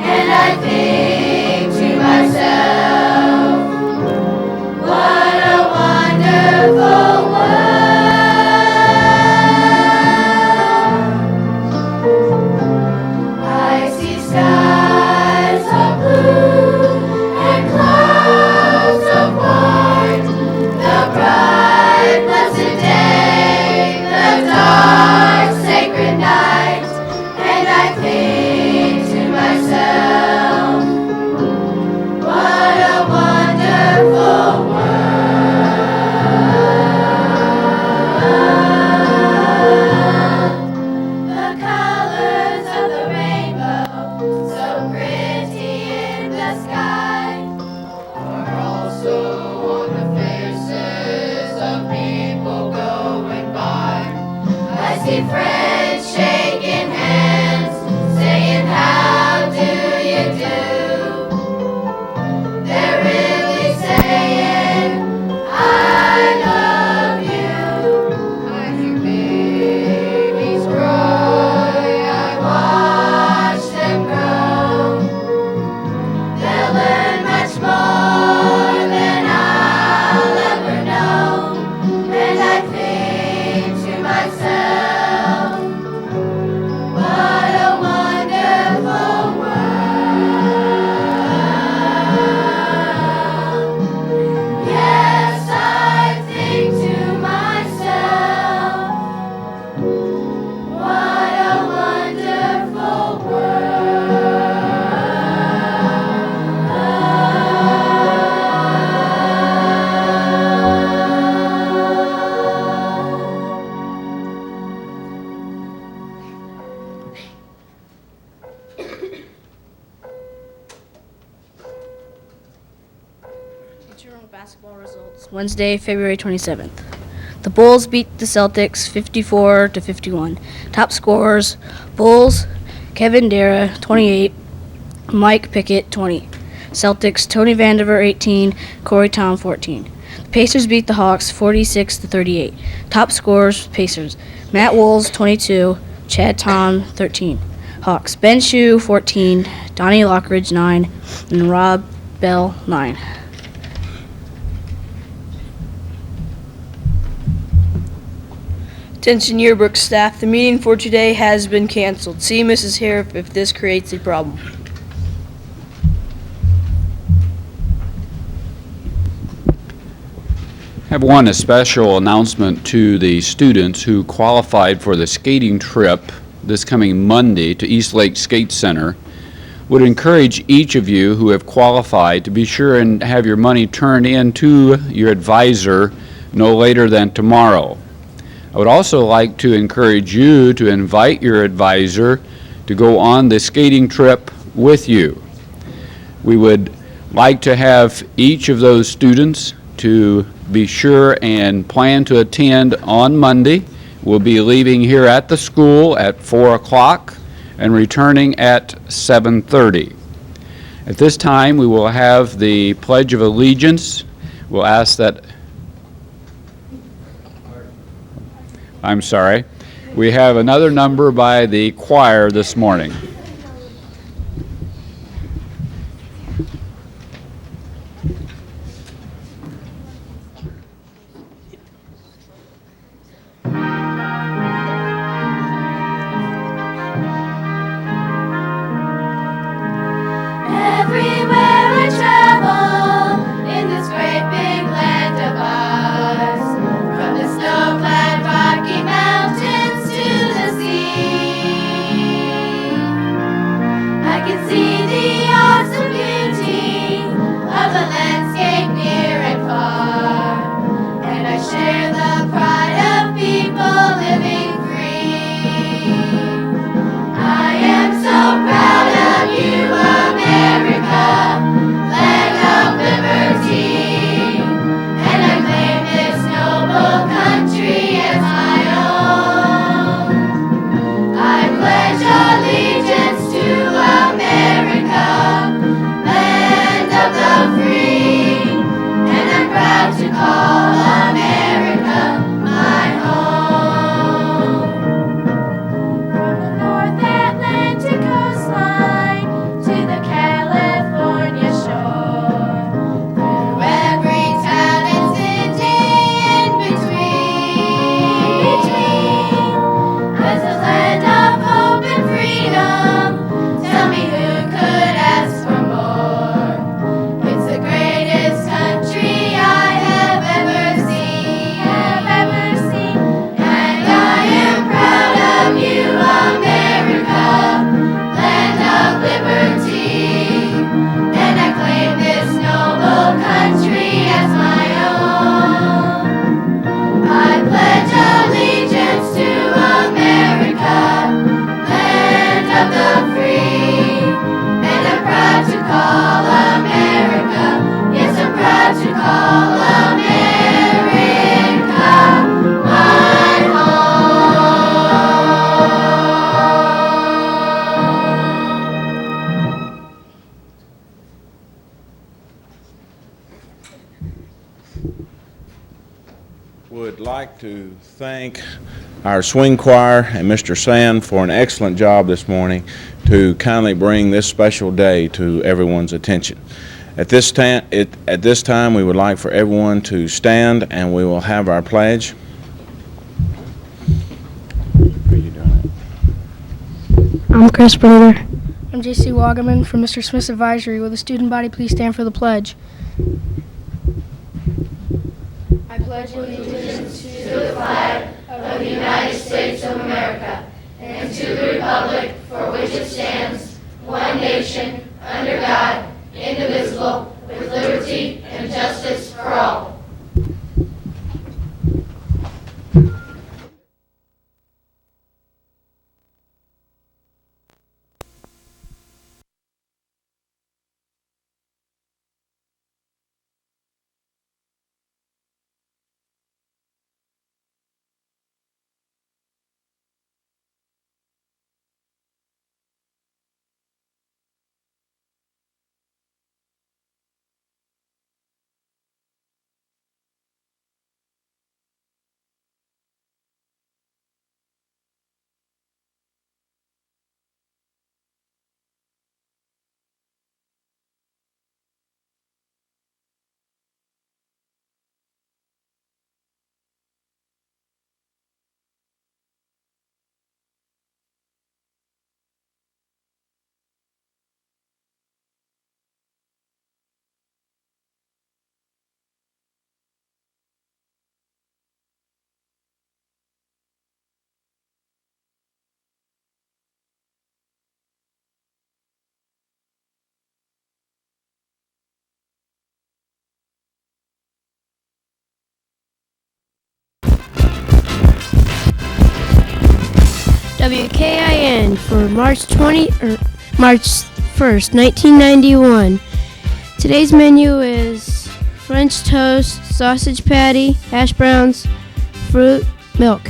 and I think to myself, what a wonderful world. I see skies of blue and clouds of white, the bright blessed day, the dark sacred night, and I think to myself, what a wonderful world. The colors of the rainbow, so pretty in the sky, are also on the faces of people going by. I see friends shaking hands, saying, how do you do? They're really saying, I love you. I hear babies cry, I watch them grow. They'll learn much more than I'll ever know. And I think to myself, what a wonderful world. Yes, I think to myself, what a wonderful Interim basketball results Wednesday, February 27th. The Bulls beat the Celtics 54-51. Top scorers: Bulls, Kevin Dara, 28, Mike Pickett, 20. Celtics: Tony Vandiver, 18, Corey Tom, 14. The Pacers beat the Hawks 46-38. Top scorers: Pacers: Matt Wolves, 22, Chad Tom, 13. Hawks: Ben Shue, 14, Donnie Lockridge, 9, and Rob Bell, 9. Attention yearbook staff, the meeting for today has been canceled. See Mrs. Harrop if this creates a problem. I have a special announcement to the students who qualified for the skating trip this coming Monday to East Lake Skate Center. Would encourage each of you who have qualified to be sure and have your money turned in to your advisor no later than tomorrow. I would also like to encourage you to invite your advisor to go on the skating trip with you. We would like to have each of those students to be sure and plan to attend on Monday. We'll be leaving here at the school at 4 o'clock and returning at 7:30. At this time, we will have the Pledge of Allegiance. We'll ask that I'm sorry. We have another number by the choir this morning. Everywhere I travel in this great big like to thank our swing choir and Mr. Sand for an excellent job this morning to kindly bring this special day to everyone's attention. At this time, we would like for everyone to stand, and we will have our pledge. I'm Chris Bruder. I'm J.C. Wagaman from Mr. Smith's Advisory. Will the student body please stand for the pledge? I pledge allegiance to the flag of the United States of America and to the republic for which it stands, one nation, under God, indivisible, with liberty and justice for all. WKIN for March 1st, 1991. Today's menu is French toast, sausage patty, hash browns, fruit, milk.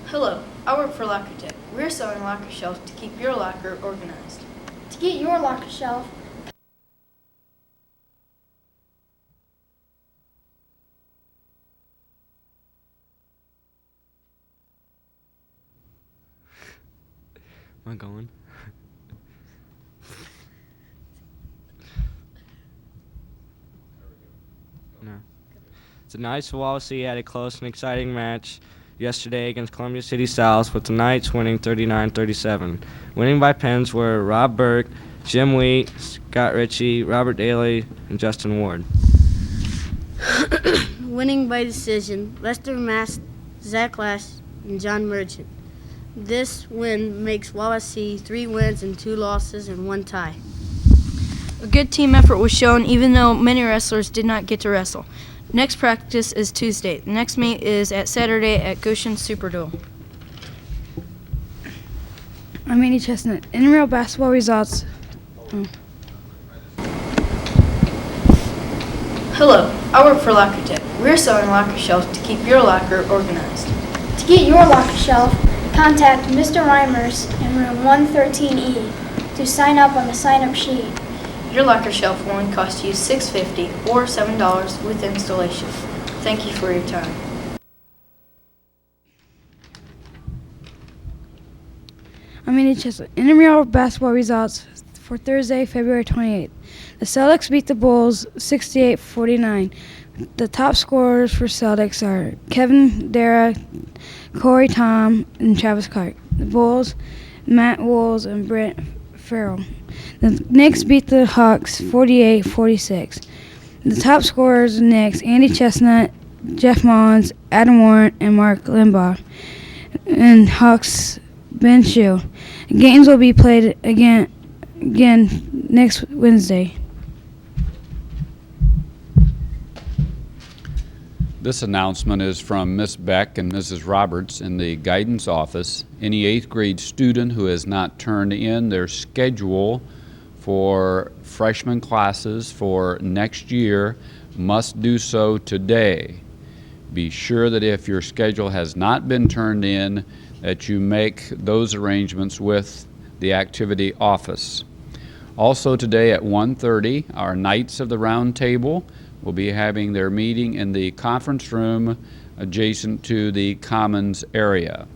Hello, I work for Locker Tech. We're selling locker shelves to keep your locker organized. To get your locker shelf, Am I going? No. Tonight's Wawasee had a close and exciting match yesterday against Columbia City South, with the Knights winning 39-37. Winning by pens were Rob Burke, Jim Wheat, Scott Ritchie, Robert Daly, and Justin Ward. Winning by decision, Lester Mast, Zach Lash, and John Merchant. This win makes Wawasee 3 wins and 2 losses and 1 tie. A good team effort was shown even though many wrestlers did not get to wrestle. Next practice is Tuesday. The next meet is at Saturday at Goshen Superdome. I'm Andy Chestnut. Intramural basketball results. Hello, I work for Locker Tech. We're selling locker shelves to keep your locker organized. to get your locker shelf, contact Mr. Reimers in room 113E to sign up on the sign-up sheet. Your locker shelf will only cost you $6.50 or $7 with installation. Thank you for your time. I'm Andy Chestnut. Intramural basketball results for Thursday, February 28th. The Celtics beat the Bulls 68-49. The top scorers for Celtics are Kevin Dara, Corey Tom, and Travis Clark. The Bulls, Matt Wools, and Brent Farrell. The Knicks beat the Hawks 48-46. The top scorers are the Knicks, Andy Chestnut, Jeff Mullins, Adam Warren, and Mark Limbaugh. And Hawks, Ben Shue. Games will be played again next Wednesday. This announcement is from Miss Beck and Mrs. Roberts in the guidance office. Any 8th grade student who has not turned in their schedule for freshman classes for next year must do so today. Be sure that if your schedule has not been turned in, that you make those arrangements with the activity office. Also today at 1:30, our Knights of the Round Table will be having their meeting in the conference room adjacent to the Commons area.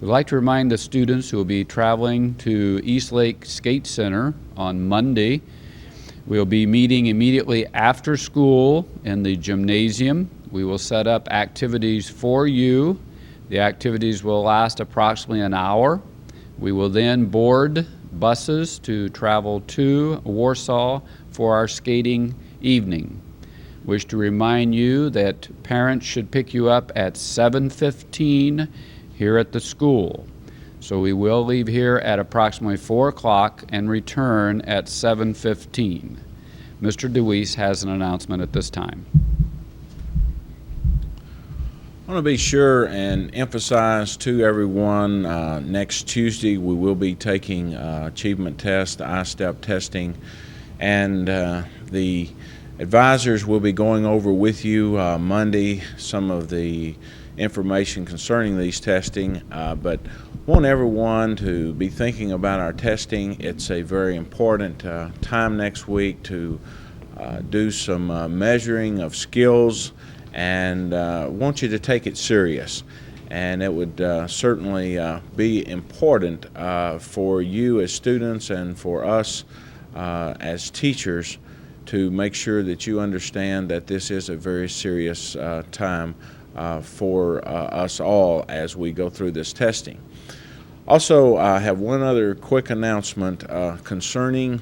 We'd like to remind the students who will be traveling to East Lake Skate Center on Monday. We'll be meeting immediately after school in the gymnasium. We will set up activities for you. The activities will last approximately an hour. We will then board buses to travel to Warsaw for our skating evening. Wish to remind you that parents should pick you up at 7:15 here at the school. So we will leave here at approximately 4 o'clock and return at 7:15. Mr. Deweese has an announcement at this time. I want to be sure and emphasize to everyone, next Tuesday we will be taking achievement test, I-STEP testing, and the advisors will be going over with you Monday some of the information concerning these testing, but want everyone to be thinking about our testing. It's a very important time next week to do some measuring of skills, and want you to take it serious. And it would certainly be important for you as students and for us as teachers to make sure that you understand that this is a very serious time for us all as we go through this testing. Also, I have one other quick announcement concerning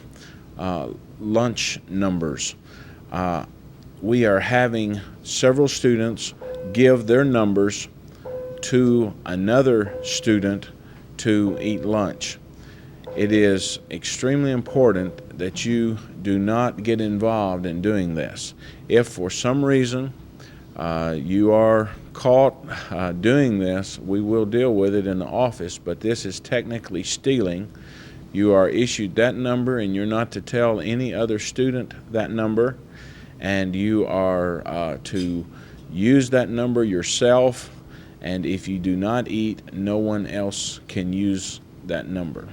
lunch numbers. We are having several students give their numbers to another student to eat lunch. It is extremely important that you do not get involved in doing this. If for some reason you are caught doing this, we will deal with it in the office, but this is technically stealing. You are issued that number and you're not to tell any other student that number, and you are to use that number yourself, and if you do not eat, no one else can use that number.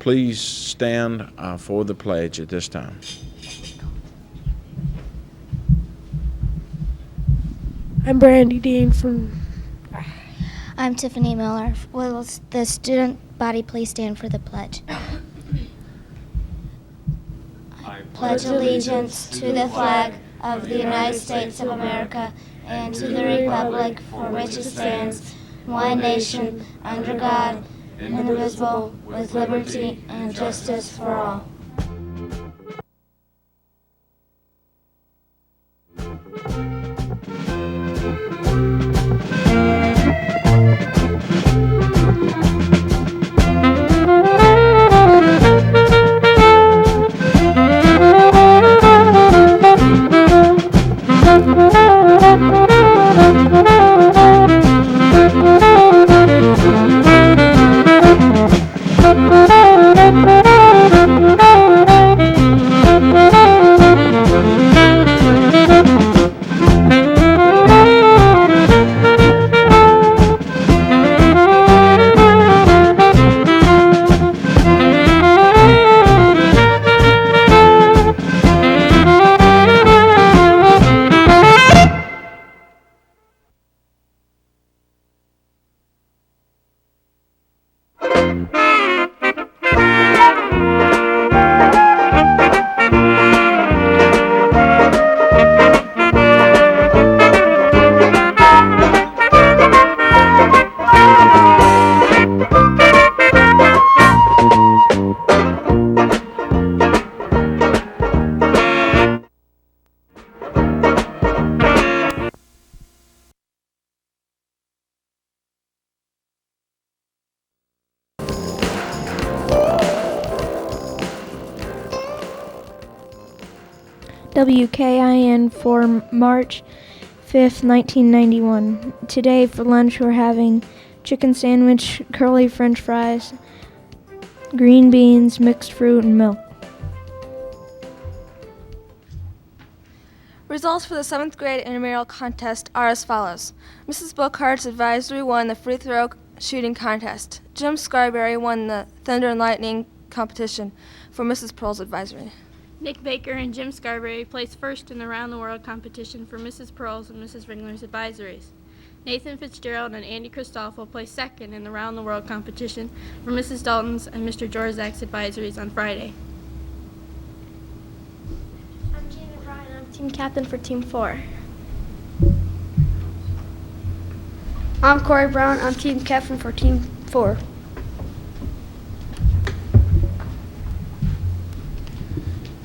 Please stand for the pledge at this time. I'm Brandy Dean from... I'm Tiffany Miller. Will the student body please stand for the pledge? I pledge allegiance to the flag of the United States of America and to the republic for which it stands, one nation, under God, indivisible, with liberty and justice for all. WKIN for March 5th, 1991. Today for lunch we're having chicken sandwich, curly french fries, green beans, mixed fruit, and milk. Results for the 7th grade intramural contest are as follows. Mrs. Bookhart's advisory won the free throw shooting contest. Jim Scarberry won the Thunder and Lightning competition for Mrs. Pearl's advisory. Nick Baker and Jim Scarberry placed first in the Round the World competition for Mrs. Pearl's and Mrs. Ringler's advisories. Nathan Fitzgerald and Andy Christoffel placed second in the Round the World competition for Mrs. Dalton's and Mr. Jorzak's advisories on Friday. I'm Janet Ryan. I'm team captain for Team 4. I'm Corey Brown. I'm team captain for Team 4.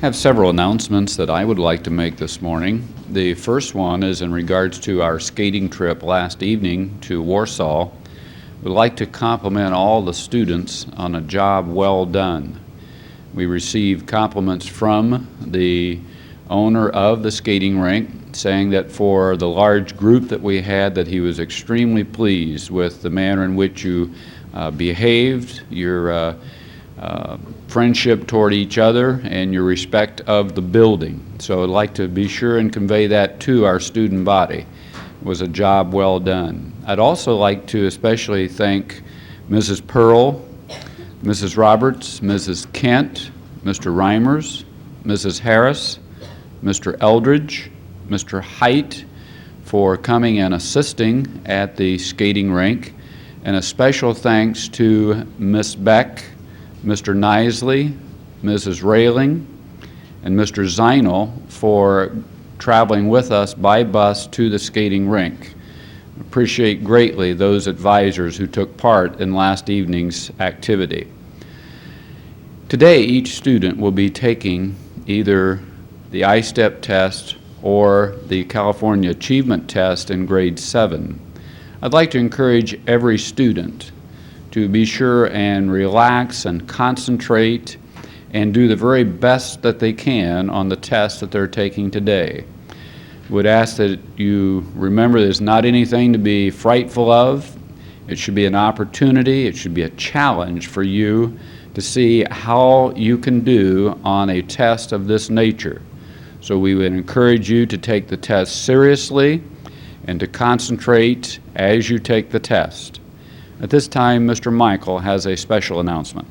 I have several announcements that I would like to make this morning. The first one is in regards to our skating trip last evening to Warsaw. We'd like to compliment all the students on a job well done. We received compliments from the owner of the skating rink saying that for the large group that we had, that he was extremely pleased with the manner in which you behaved, your friendship toward each other, and your respect of the building. So I'd like to be sure and convey that to our student body. It was a job well done. I'd also like to especially thank Mrs. Pearl, Mrs. Roberts, Mrs. Kent, Mr. Reimers, Mrs. Harris, Mr. Eldridge, Mr. Height for coming and assisting at the skating rink, and a special thanks to Miss Beck, Mr. Nisley, Mrs. Railing, and Mr. Zinel for traveling with us by bus to the skating rink. Appreciate greatly those advisors who took part in last evening's activity. Today, each student will be taking either the I-STEP test or the California Achievement Test in grade 7. I'd like to encourage every student to be sure and relax and concentrate and do the very best that they can on the test that they're taking today. Would ask that you remember there's not anything to be frightful of. It should be an opportunity, it should be a challenge for you to see how you can do on a test of this nature. So we would encourage you to take the test seriously and to concentrate as you take the test. At this time, Mr. Mikel has a special announcement.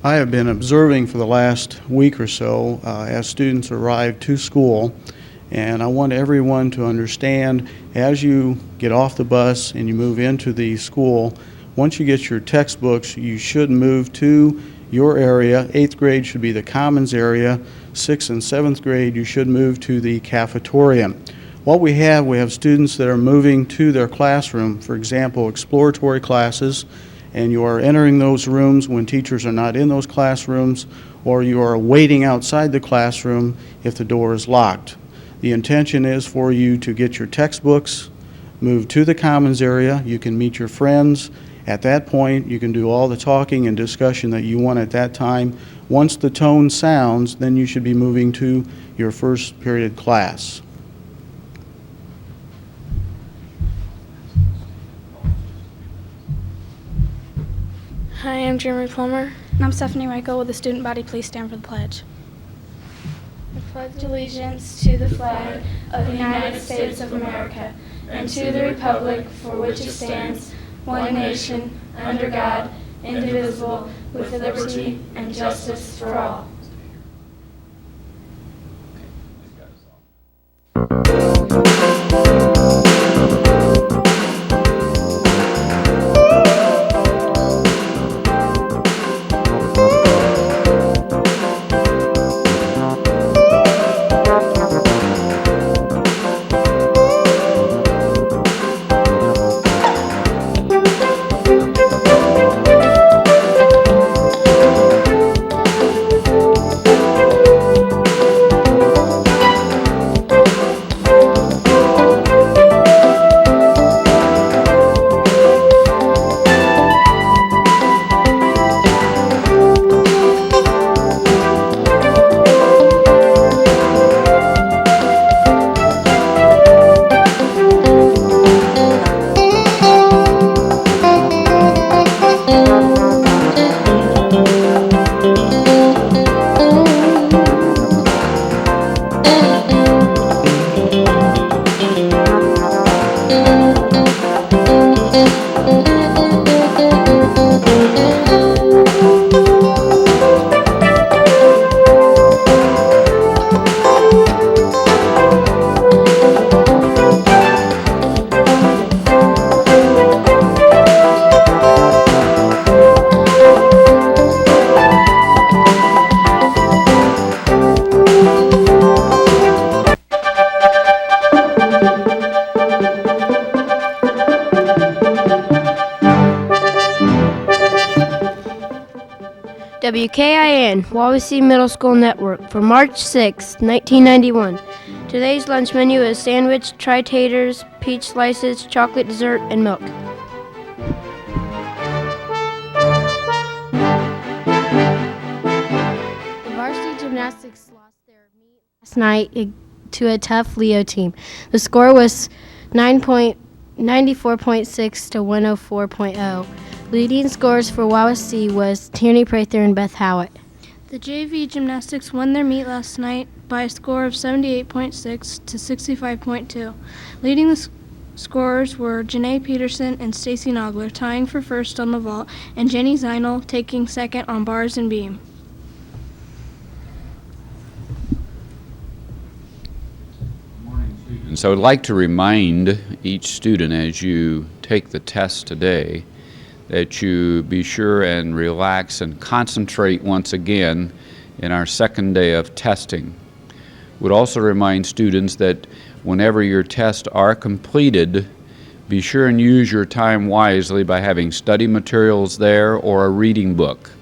I have been observing for the last week or so as students arrive to school, and I want everyone to understand as you get off the bus and you move into the school, once you get your textbooks, you should move to your area. 8th grade should be the commons area. 6th and 7th grade, you should move to the cafeteria. What we have students that are moving to their classroom, for example, exploratory classes, and you are entering those rooms when teachers are not in those classrooms, or you are waiting outside the classroom if the door is locked. The intention is for you to get your textbooks, move to the commons area. You can meet your friends. At that point, you can do all the talking and discussion that you want at that time. Once the tone sounds, then you should be moving to your first period class. Hi, I'm Jeremy Plummer. And I'm Stephanie Michael. Will the student body please stand for the pledge? I pledge allegiance to the flag of the United States of America and to the republic for which it stands, one nation, under God, indivisible, with liberty and justice for all. WKIN, Wawasee Middle School Network, for March 6, 1991. Today's lunch menu is sandwich, tri-taters, peach slices, chocolate dessert, and milk. The varsity gymnastics lost their meet last night to a tough Leo team. The score was 94.6 to 104.0. Leading scores for Wawasee was Tierney Prather and Beth Howitt. The JV gymnastics won their meet last night by a score of 78.6 to 65.2. Leading the scorers were Janae Peterson and Stacy Nogler, tying for first on the vault, and Jenny Zeinel taking second on bars and beam. And so I'd like to remind each student as you take the test today that you be sure and relax and concentrate once again in our second day of testing. Would also remind students that whenever your tests are completed, be sure and use your time wisely by having study materials there or a reading book.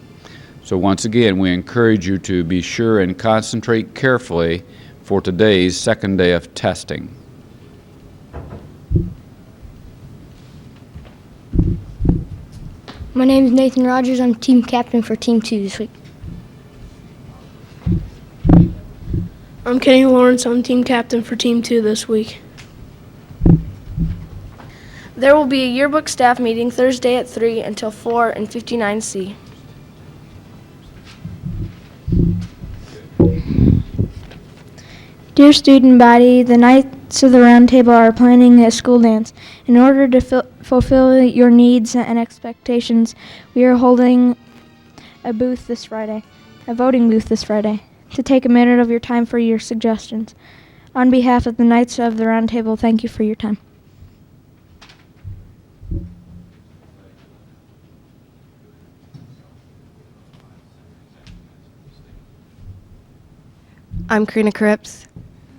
So once again, we encourage you to be sure and concentrate carefully for today's second day of testing. My name is Nathan Rogers. I'm team captain for Team 2 this week. I'm Kenny Lawrence. I'm team captain for Team 2 this week. There will be a yearbook staff meeting Thursday at 3 until 4 in 59C. Dear student body, the Knights of the Round Table are planning a school dance. In order to fulfill your needs and expectations, we are holding a voting booth this Friday, to take a minute of your time for your suggestions. On behalf of the Knights of the Round Table, thank you for your time. I'm Karina Cripps.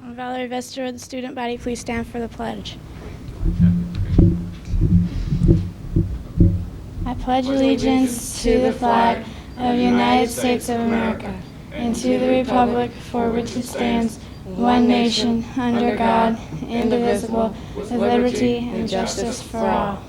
I'm Valerie Vester of the student body. Please stand for the pledge. I pledge allegiance to the flag of the United States of America and to the republic for which it stands, one nation, under God, indivisible, with liberty and justice for all.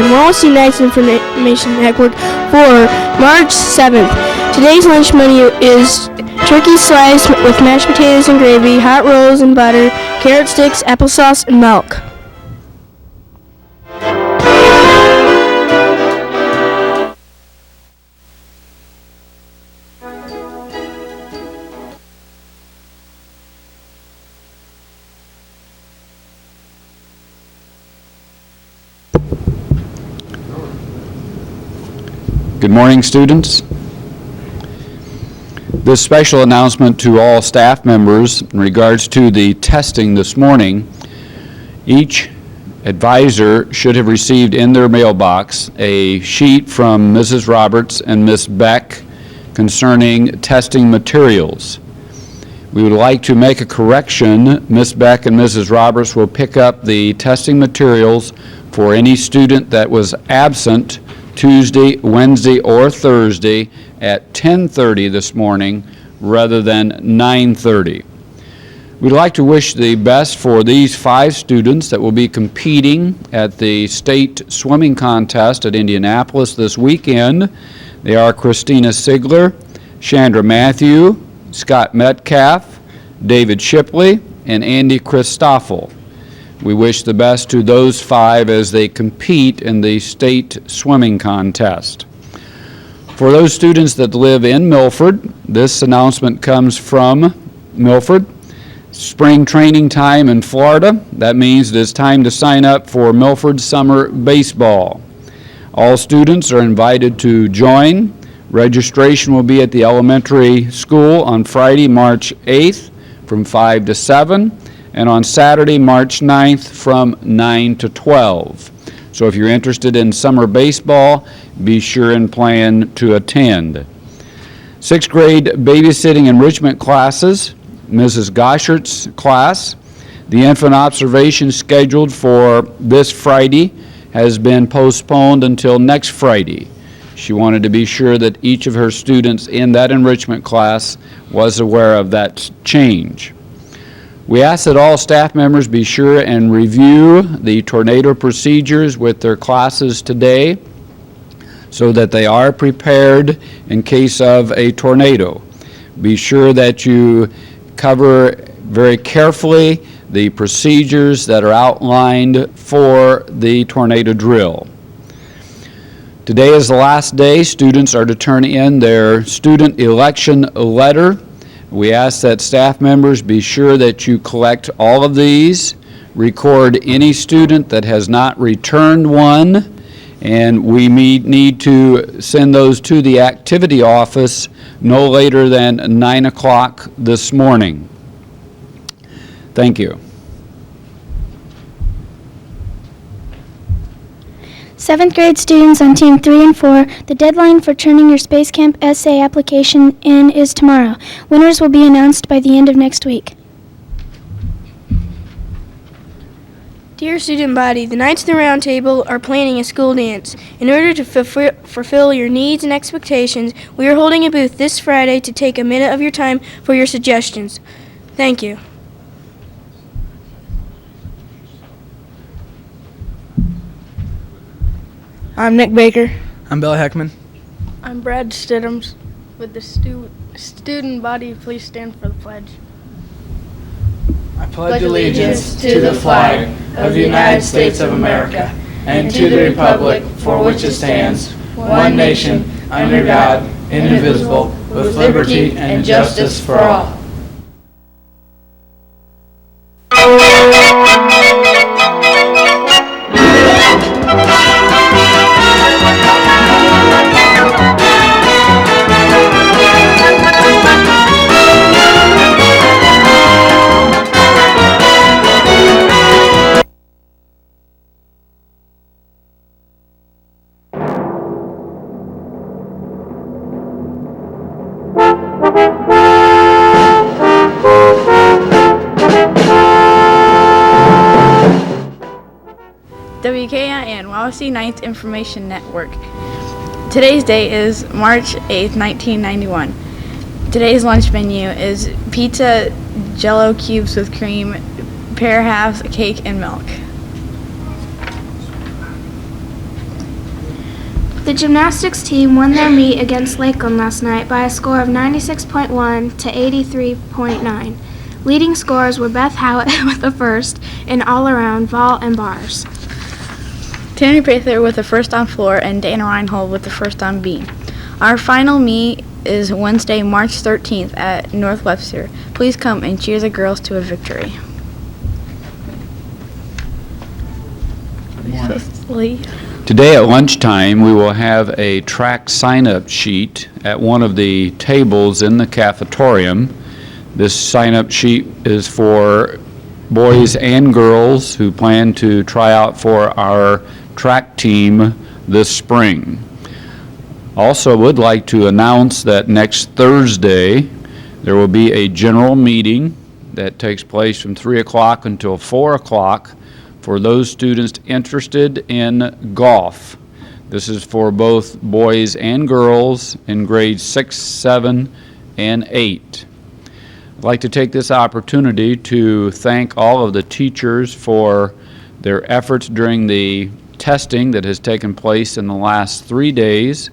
Wawasee Nights Information Network for March 7th. Today's lunch menu is turkey slice with mashed potatoes and gravy, hot rolls and butter, carrot sticks, applesauce, and milk. Good morning, students. This special announcement to all staff members in regards to the testing this morning. Each advisor should have received in their mailbox a sheet from Mrs. Roberts and Miss Beck concerning testing materials. We would like to make a correction. Miss Beck and Mrs. Roberts will pick up the testing materials for any student that was absent Tuesday, Wednesday, or Thursday at 10:30 this morning rather than 9:30. We'd like to wish the best for these 5 students that will be competing at the state swimming contest at Indianapolis this weekend. They are Christina Sigler, Chandra Matthew, Scott Metcalf, David Shipley, and Andy Christoffel. We wish the best to those 5 as they compete in the state swimming contest. For those students that live in Milford, this announcement comes from Milford. spring training time in Florida. That means it is time to sign up for Milford Summer Baseball. All students are invited to join. Registration will be at the elementary school on Friday, March 8th from 5 to 7, and on Saturday, March 9th from 9 to 12. So if you're interested in summer baseball, be sure and plan to attend. 6th grade babysitting enrichment classes, Mrs. Goshert's class. The infant observation scheduled for this Friday has been postponed until next Friday. She wanted to be sure that each of her students in that enrichment class was aware of that change. We ask that all staff members be sure and review the tornado procedures with their classes today so that they are prepared in case of a tornado. Be sure that you cover very carefully the procedures that are outlined for the tornado drill. Today is the last day. Students are to turn in their student election letter. We ask that staff members be sure that you collect all of these, record any student that has not returned one, and we need to send those to the activity office no later than 9 o'clock this morning. Thank you. 7th grade students on Team 3 and 4, the deadline for turning your Space Camp essay application in is tomorrow. Winners will be announced by the end of next week. Dear student body, the Knights of the Round Table are planning a school dance. In order to fulfill your needs and expectations, we are holding a booth this Friday to take a minute of your time for your suggestions. Thank you. I'm Nick Baker. I'm Bill Heckman. I'm Brad Stidhams. Would the student body please stand for the pledge? I pledge allegiance to the flag of the United States of America and to the republic for which it stands, one nation, under God, indivisible, with liberty and justice for all. WKIN, Wawasee Ninth Information Network. Today's date is March 8th, 1991. Today's lunch menu is pizza, Jell-O cubes with cream, pear halves, cake, and milk. The gymnastics team won their meet against Lakeland last night by a score of 96.1 to 83.9. Leading scorers were Beth Howitt with the first in all-around vault and bars. Tanner Prather with the first on floor and Dana Reinhold with the first on beam. Our final meet is Wednesday, March 13th at North Webster. Please come and cheer the girls to a victory. Today at lunchtime, we will have a track sign-up sheet at one of the tables in the cafetorium. This sign-up sheet is for boys and girls who plan to try out for our track team this spring. Also would like to announce that next Thursday there will be a general meeting that takes place from 3 o'clock until 4 o'clock for those students interested in golf. This is for both boys and girls in grades 6, 7, and 8. I'd like to take this opportunity to thank all of the teachers for their efforts during the testing that has taken place in the last 3 days,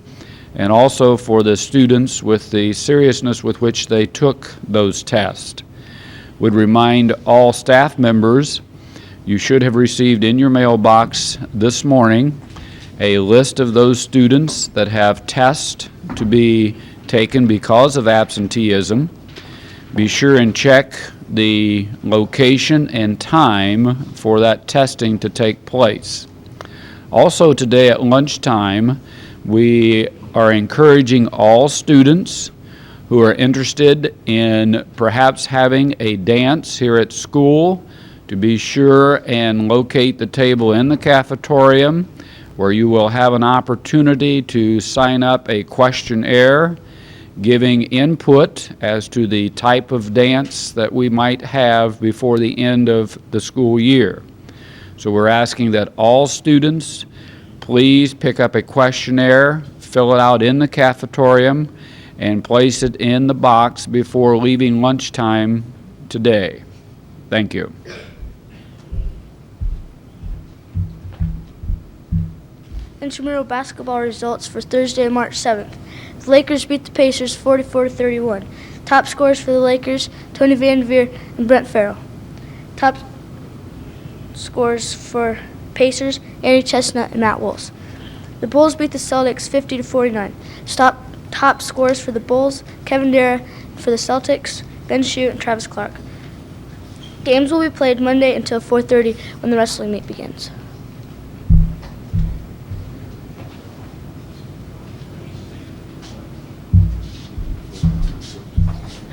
and also for the students with the seriousness with which they took those tests. Would remind all staff members, you should have received in your mailbox this morning a list of those students that have tests to be taken because of absenteeism. Be sure and check the location and time for that testing to take place. Also today at lunchtime, we are encouraging all students who are interested in perhaps having a dance here at school to be sure and locate the table in the cafetorium where you will have an opportunity to sign up a questionnaire giving input as to the type of dance that we might have before the end of the school year. So we're asking that all students please pick up a questionnaire, fill it out in the cafetorium, and place it in the box before leaving lunchtime today. Thank you. Intramural basketball results for Thursday, March 7th. The Lakers beat the Pacers 44-31. Top scorers for the Lakers, Tony Vanderveer and Brent Farrell. Top scorers for Pacers, Andy Chestnut and Matt Wolves. The Bulls beat the Celtics 50-49. Top scorers for the Bulls, Kevin Dara for the Celtics, Ben Shute and Travis Clark. Games will be played Monday until 4:30 when the wrestling meet begins.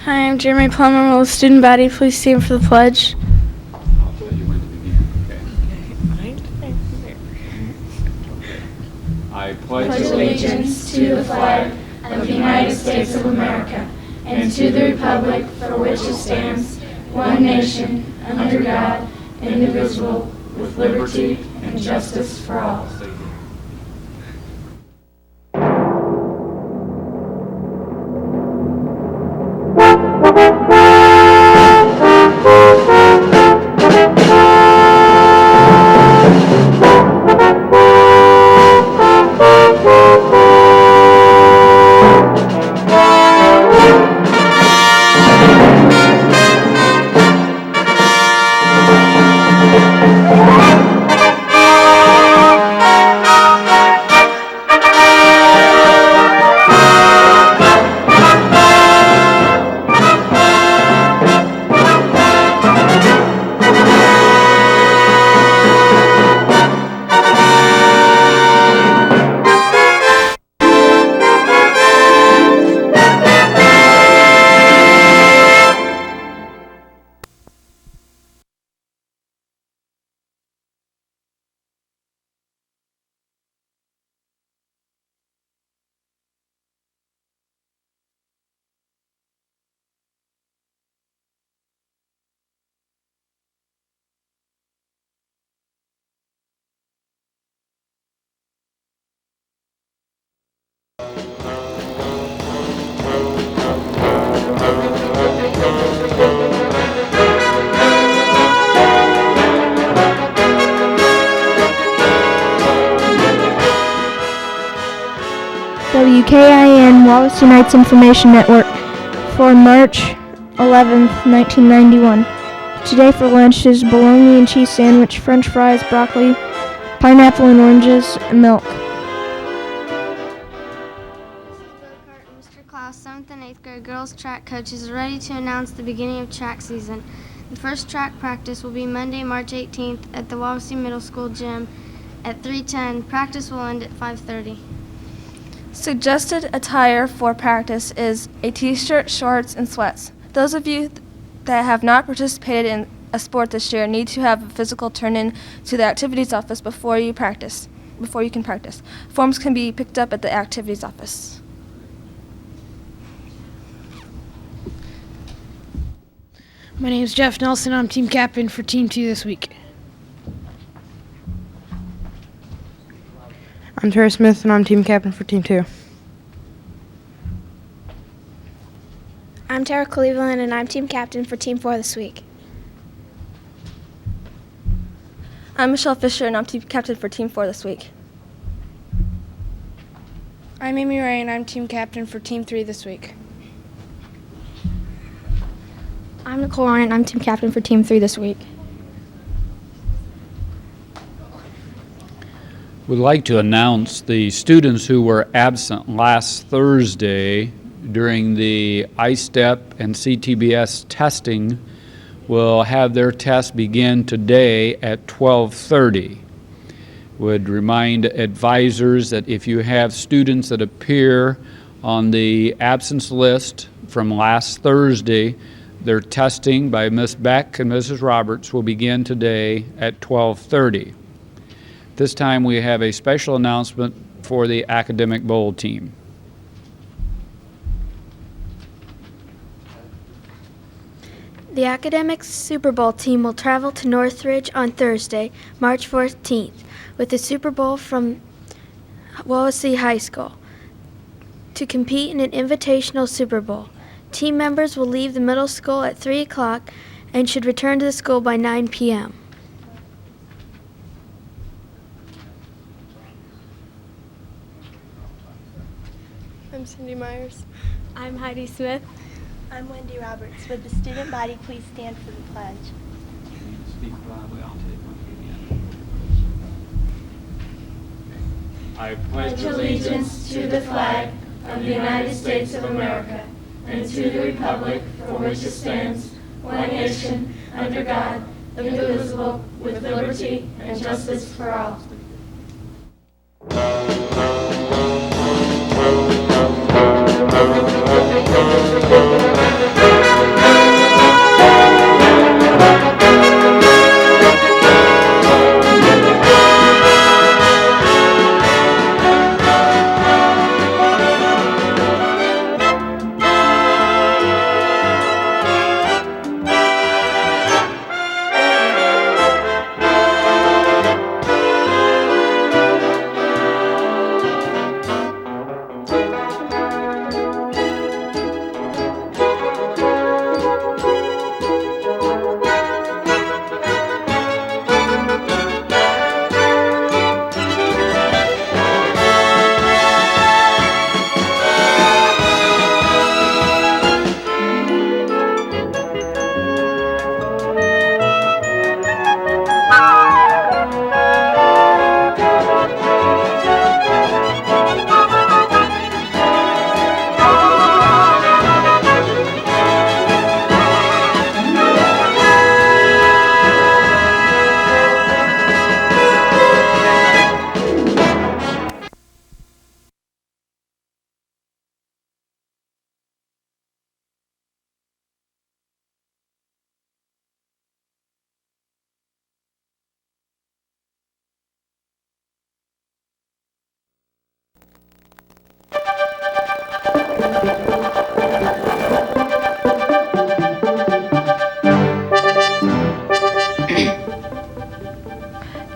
Hi, I'm Jeremy Plummer. Will the student body please stand for the pledge? I pledge allegiance to the flag of the United States of America and to the republic for which it stands, one nation, under God, indivisible, with liberty and justice for all. WKIN Wawasee Nights Information Network for March 11th, 1991. Today for lunch is bologna and cheese sandwich, french fries, broccoli, pineapple and oranges, and milk. Mr. Klaus, 7th and 8th grade girls track coaches are ready to announce the beginning of track season. The first track practice will be Monday, March 18th at the Wawasee Middle School gym at 3:10. Practice will end at 5:30. Suggested attire for practice is a t-shirt, shorts, and sweats. Those of you that have not participated in a sport this year need to have a physical turn-in to the activities office before you can practice. Forms can be picked up at the activities office. My name is Jeff Nelson. I'm team captain for Team 2 this week. I'm Tara Smith, and I'm team captain for Team 2. I'm Tara Cleveland, and I'm team captain for Team 4 this week. I'm Michelle Fisher, and I'm team captain for Team 4 this week. I'm Amy Ray, and I'm team captain for Team 3 this week. I'm Nicole Ryan, and I'm team captain for Team 3 this week. We'd like to announce the students who were absent last Thursday during the ISTEP and CTBS testing will have their test begin today at 12:30. Would remind advisors that if you have students that appear on the absence list from last Thursday, their testing by Ms. Beck and Mrs. Roberts will begin today at 12:30. This time we have a special announcement for the Academic Bowl team. The Academics Super Bowl team will travel to Northridge on Thursday, March 14th, with the Super Bowl from Wawasee High School to compete in an invitational Super Bowl. Team members will leave the middle school at 3 o'clock and should return to the school by 9 p.m. I'm Cindy Myers. I'm Heidi Smith. I'm Wendy Roberts. Would the student body please stand for the pledge? Speak loudly, I'll take one again. I pledge allegiance to the flag of the United States of America and to the republic for which it stands, one nation, under God, indivisible, with liberty and justice for all.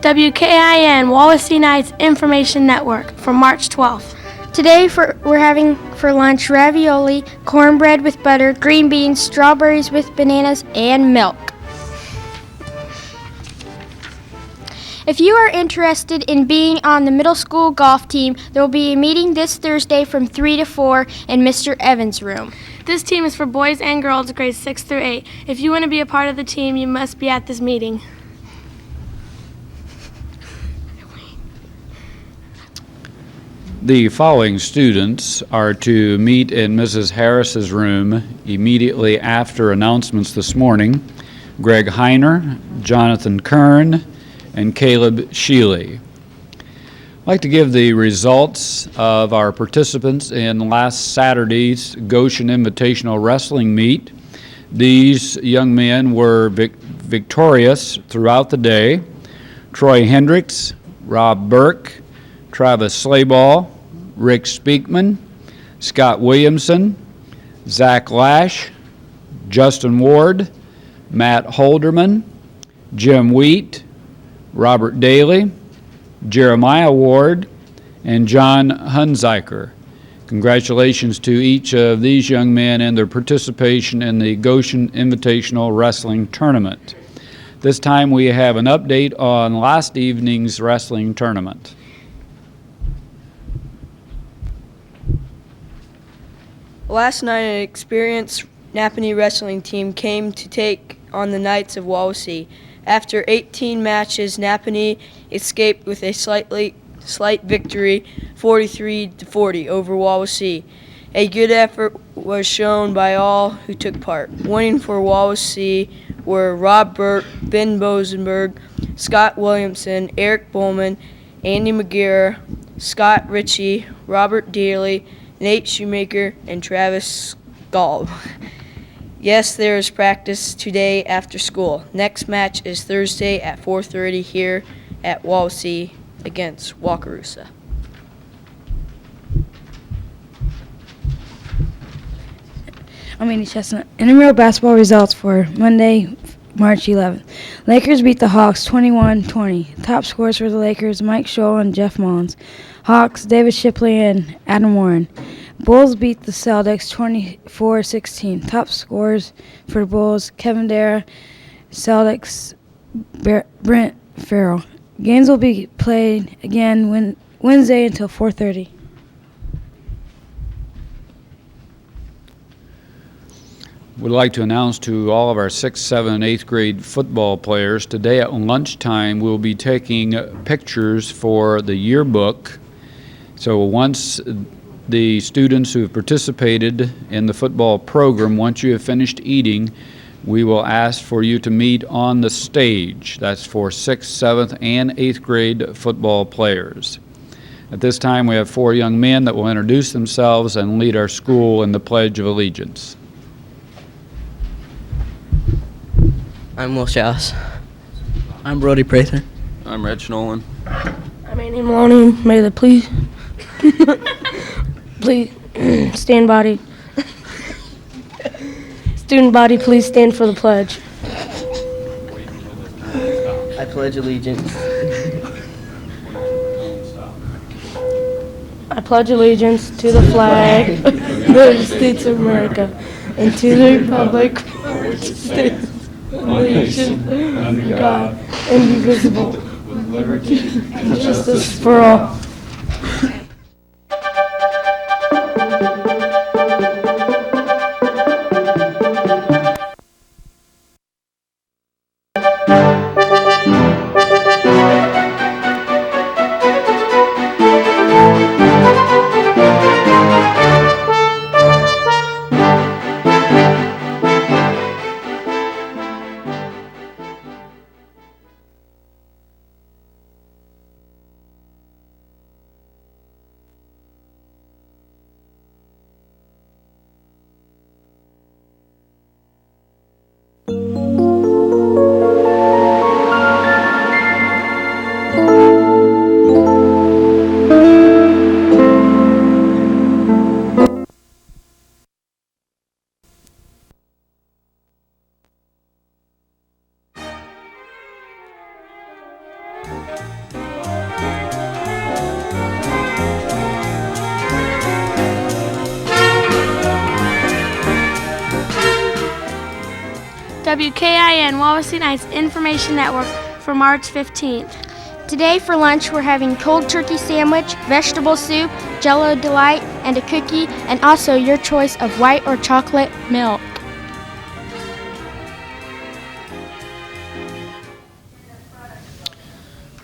WKIN Wawasee Nights Information Network for March 12th. Today we're having for lunch ravioli, cornbread with butter, green beans, strawberries with bananas, and milk. If you are interested in being on the middle school golf team, there will be a meeting this Thursday from 3 to 4 in Mr. Evans' room. This team is for boys and girls grades 6 through 8. If you want to be a part of the team, you must be at this meeting. The following students are to meet in Mrs. Harris's room immediately after announcements this morning: Greg Heiner, Jonathan Kern, and Caleb Sheely. I'd like to give the results of our participants in last Saturday's Goshen Invitational Wrestling Meet. These young men were victorious throughout the day. Troy Hendricks, Rob Burke, Travis Slayball, Rick Speakman, Scott Williamson, Zach Lash, Justin Ward, Matt Holderman, Jim Wheat, Robert Daly, Jeremiah Ward, and John Hunziker. Congratulations to each of these young men and their participation in the Goshen Invitational Wrestling Tournament. This time we have an update on last evening's wrestling tournament. Last night, an experienced Napanee wrestling team came to take on the Knights of Wawasee. After 18 matches, Napanee escaped with a slight victory, 43-40 over Wawasee. A good effort was shown by all who took part. Winning for Wawasee were Rob Burke, Ben Bosenberg, Scott Williamson, Eric Bowman, Andy McGarrett, Scott Ritchie, Robert Daly, Nate Shoemaker, and Travis Gall. Yes, there is practice today after school. Next match is Thursday at 4:30 here at Wawasee against Wakarusa. I'm Andy Chestnut. Intramural basketball results for Monday, March 11th. Lakers beat the Hawks 21-20. Top scores for the Lakers, Mike Scholl and Jeff Mullins. Hawks, David Shipley and Adam Warren. Bulls beat the Celtics 24-16. Top scores for the Bulls, Kevin Dara, Celtics, Brent Farrell. Games will be played again Wednesday until 4:30. We'd like to announce to all of our 6th, 7th, and 8th grade football players, today at lunchtime we'll be taking pictures for the yearbook. So once the students who have participated in the football program, once you have finished eating, we will ask for you to meet on the stage. That's for 6th, 7th, and 8th grade football players. At this time, we have 4 young men that will introduce themselves and lead our school in the Pledge of Allegiance. I'm Will Schaus. I'm Brody Prather. I'm Reg Nolan. I'm Andy Maloney. May the please stand body. Student body, please stand for the pledge. I pledge allegiance. I pledge allegiance to the flag of the United States of America and to the republic for which it stands, one nation, under God, indivisible, with liberty and justice for all. WKIN Wawasee Nights Information Network for March 15th. Today for lunch we're having cold turkey sandwich, vegetable soup, Jello Delight, and a cookie, and also your choice of white or chocolate milk.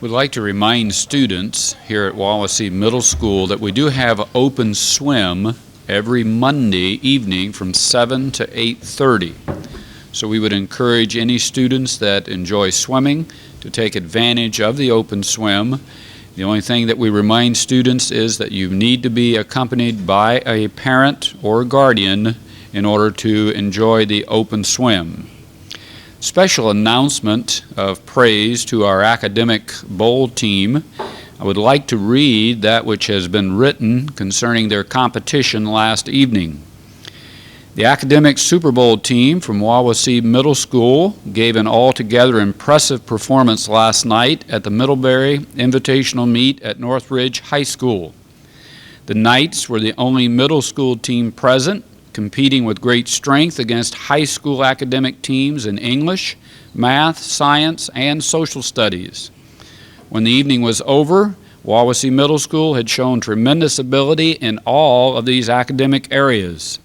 We'd like to remind students here at Wawasee Middle School that we do have open swim every Monday evening from 7 to 8:30. So we would encourage any students that enjoy swimming to take advantage of the open swim. The only thing that we remind students is that you need to be accompanied by a parent or guardian in order to enjoy the open swim. Special announcement of praise to our academic bowl team. I would like to read that which has been written concerning their competition last evening. The academic Super Bowl team from Wawasee Middle School gave an altogether impressive performance last night at the Middlebury Invitational Meet at Northridge High School. The Knights were the only middle school team present, competing with great strength against high school academic teams in English, math, science, and social studies. When the evening was over, Wawasee Middle School had shown tremendous ability in all of these academic areas.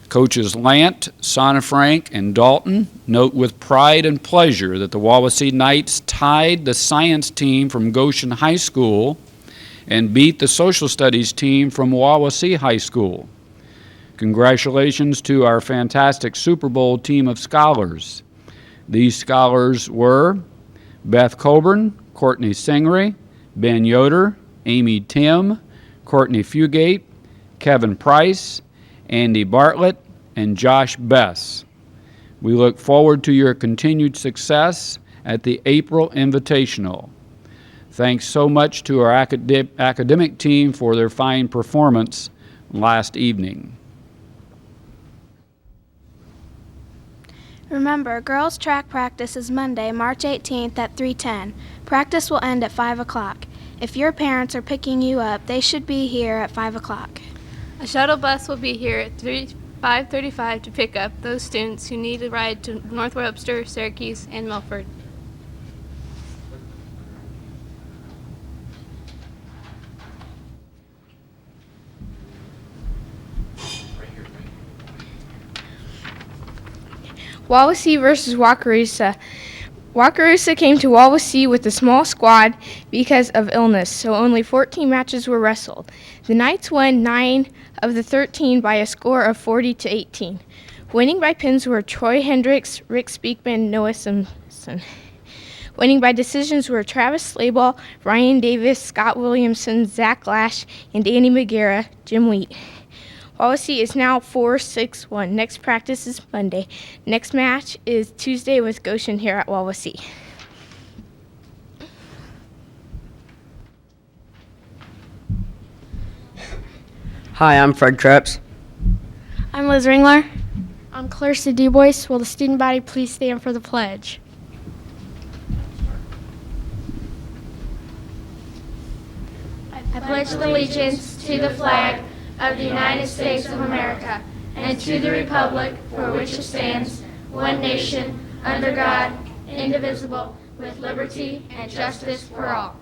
Coaches Lant, Sonafrank, and Dalton note with pride and pleasure that the Wawasee Knights tied the science team from Goshen High School and beat the social studies team from Wawasee High School. Congratulations to our fantastic Super Bowl team of scholars. These scholars were Beth Coburn, Courtney Singry, Ben Yoder, Amy Tim, Courtney Fugate, Kevin Price, Andy Bartlett, and Josh Bess. We look forward to your continued success at the April Invitational. Thanks so much to our academic team for their fine performance last evening. Remember, girls' track practice is Monday, March 18th at 3:10. Practice will end at 5 o'clock. If your parents are picking you up, they should be here at 5 o'clock. A shuttle bus will be here at 5:35 to pick up those students who need a ride to North Webster, Syracuse, and Milford. Wawasee versus Wakarusa. Wakarusa came to Wawasee with a small squad because of illness, so only 14 matches were wrestled. The Knights won 9 of the 13 by a score of 40-18. Winning by pins were Troy Hendricks, Rick Speakman, Noah Simpson. Winning by decisions were Travis Slayball, Ryan Davis, Scott Williamson, Zach Lash, and Danny McGarrah, Jim Wheat. Wawasee is now 4-6-1. Next practice is Monday. Next match is Tuesday with Goshen here at Wawasee. Hi, I'm Fred Krebs. I'm Liz Ringler. I'm Clarissa Dubois. Will the student body please stand for the pledge? I pledge allegiance to the flag of the United States of America and to the republic for which it stands, one nation, under God, indivisible, with liberty and justice for all.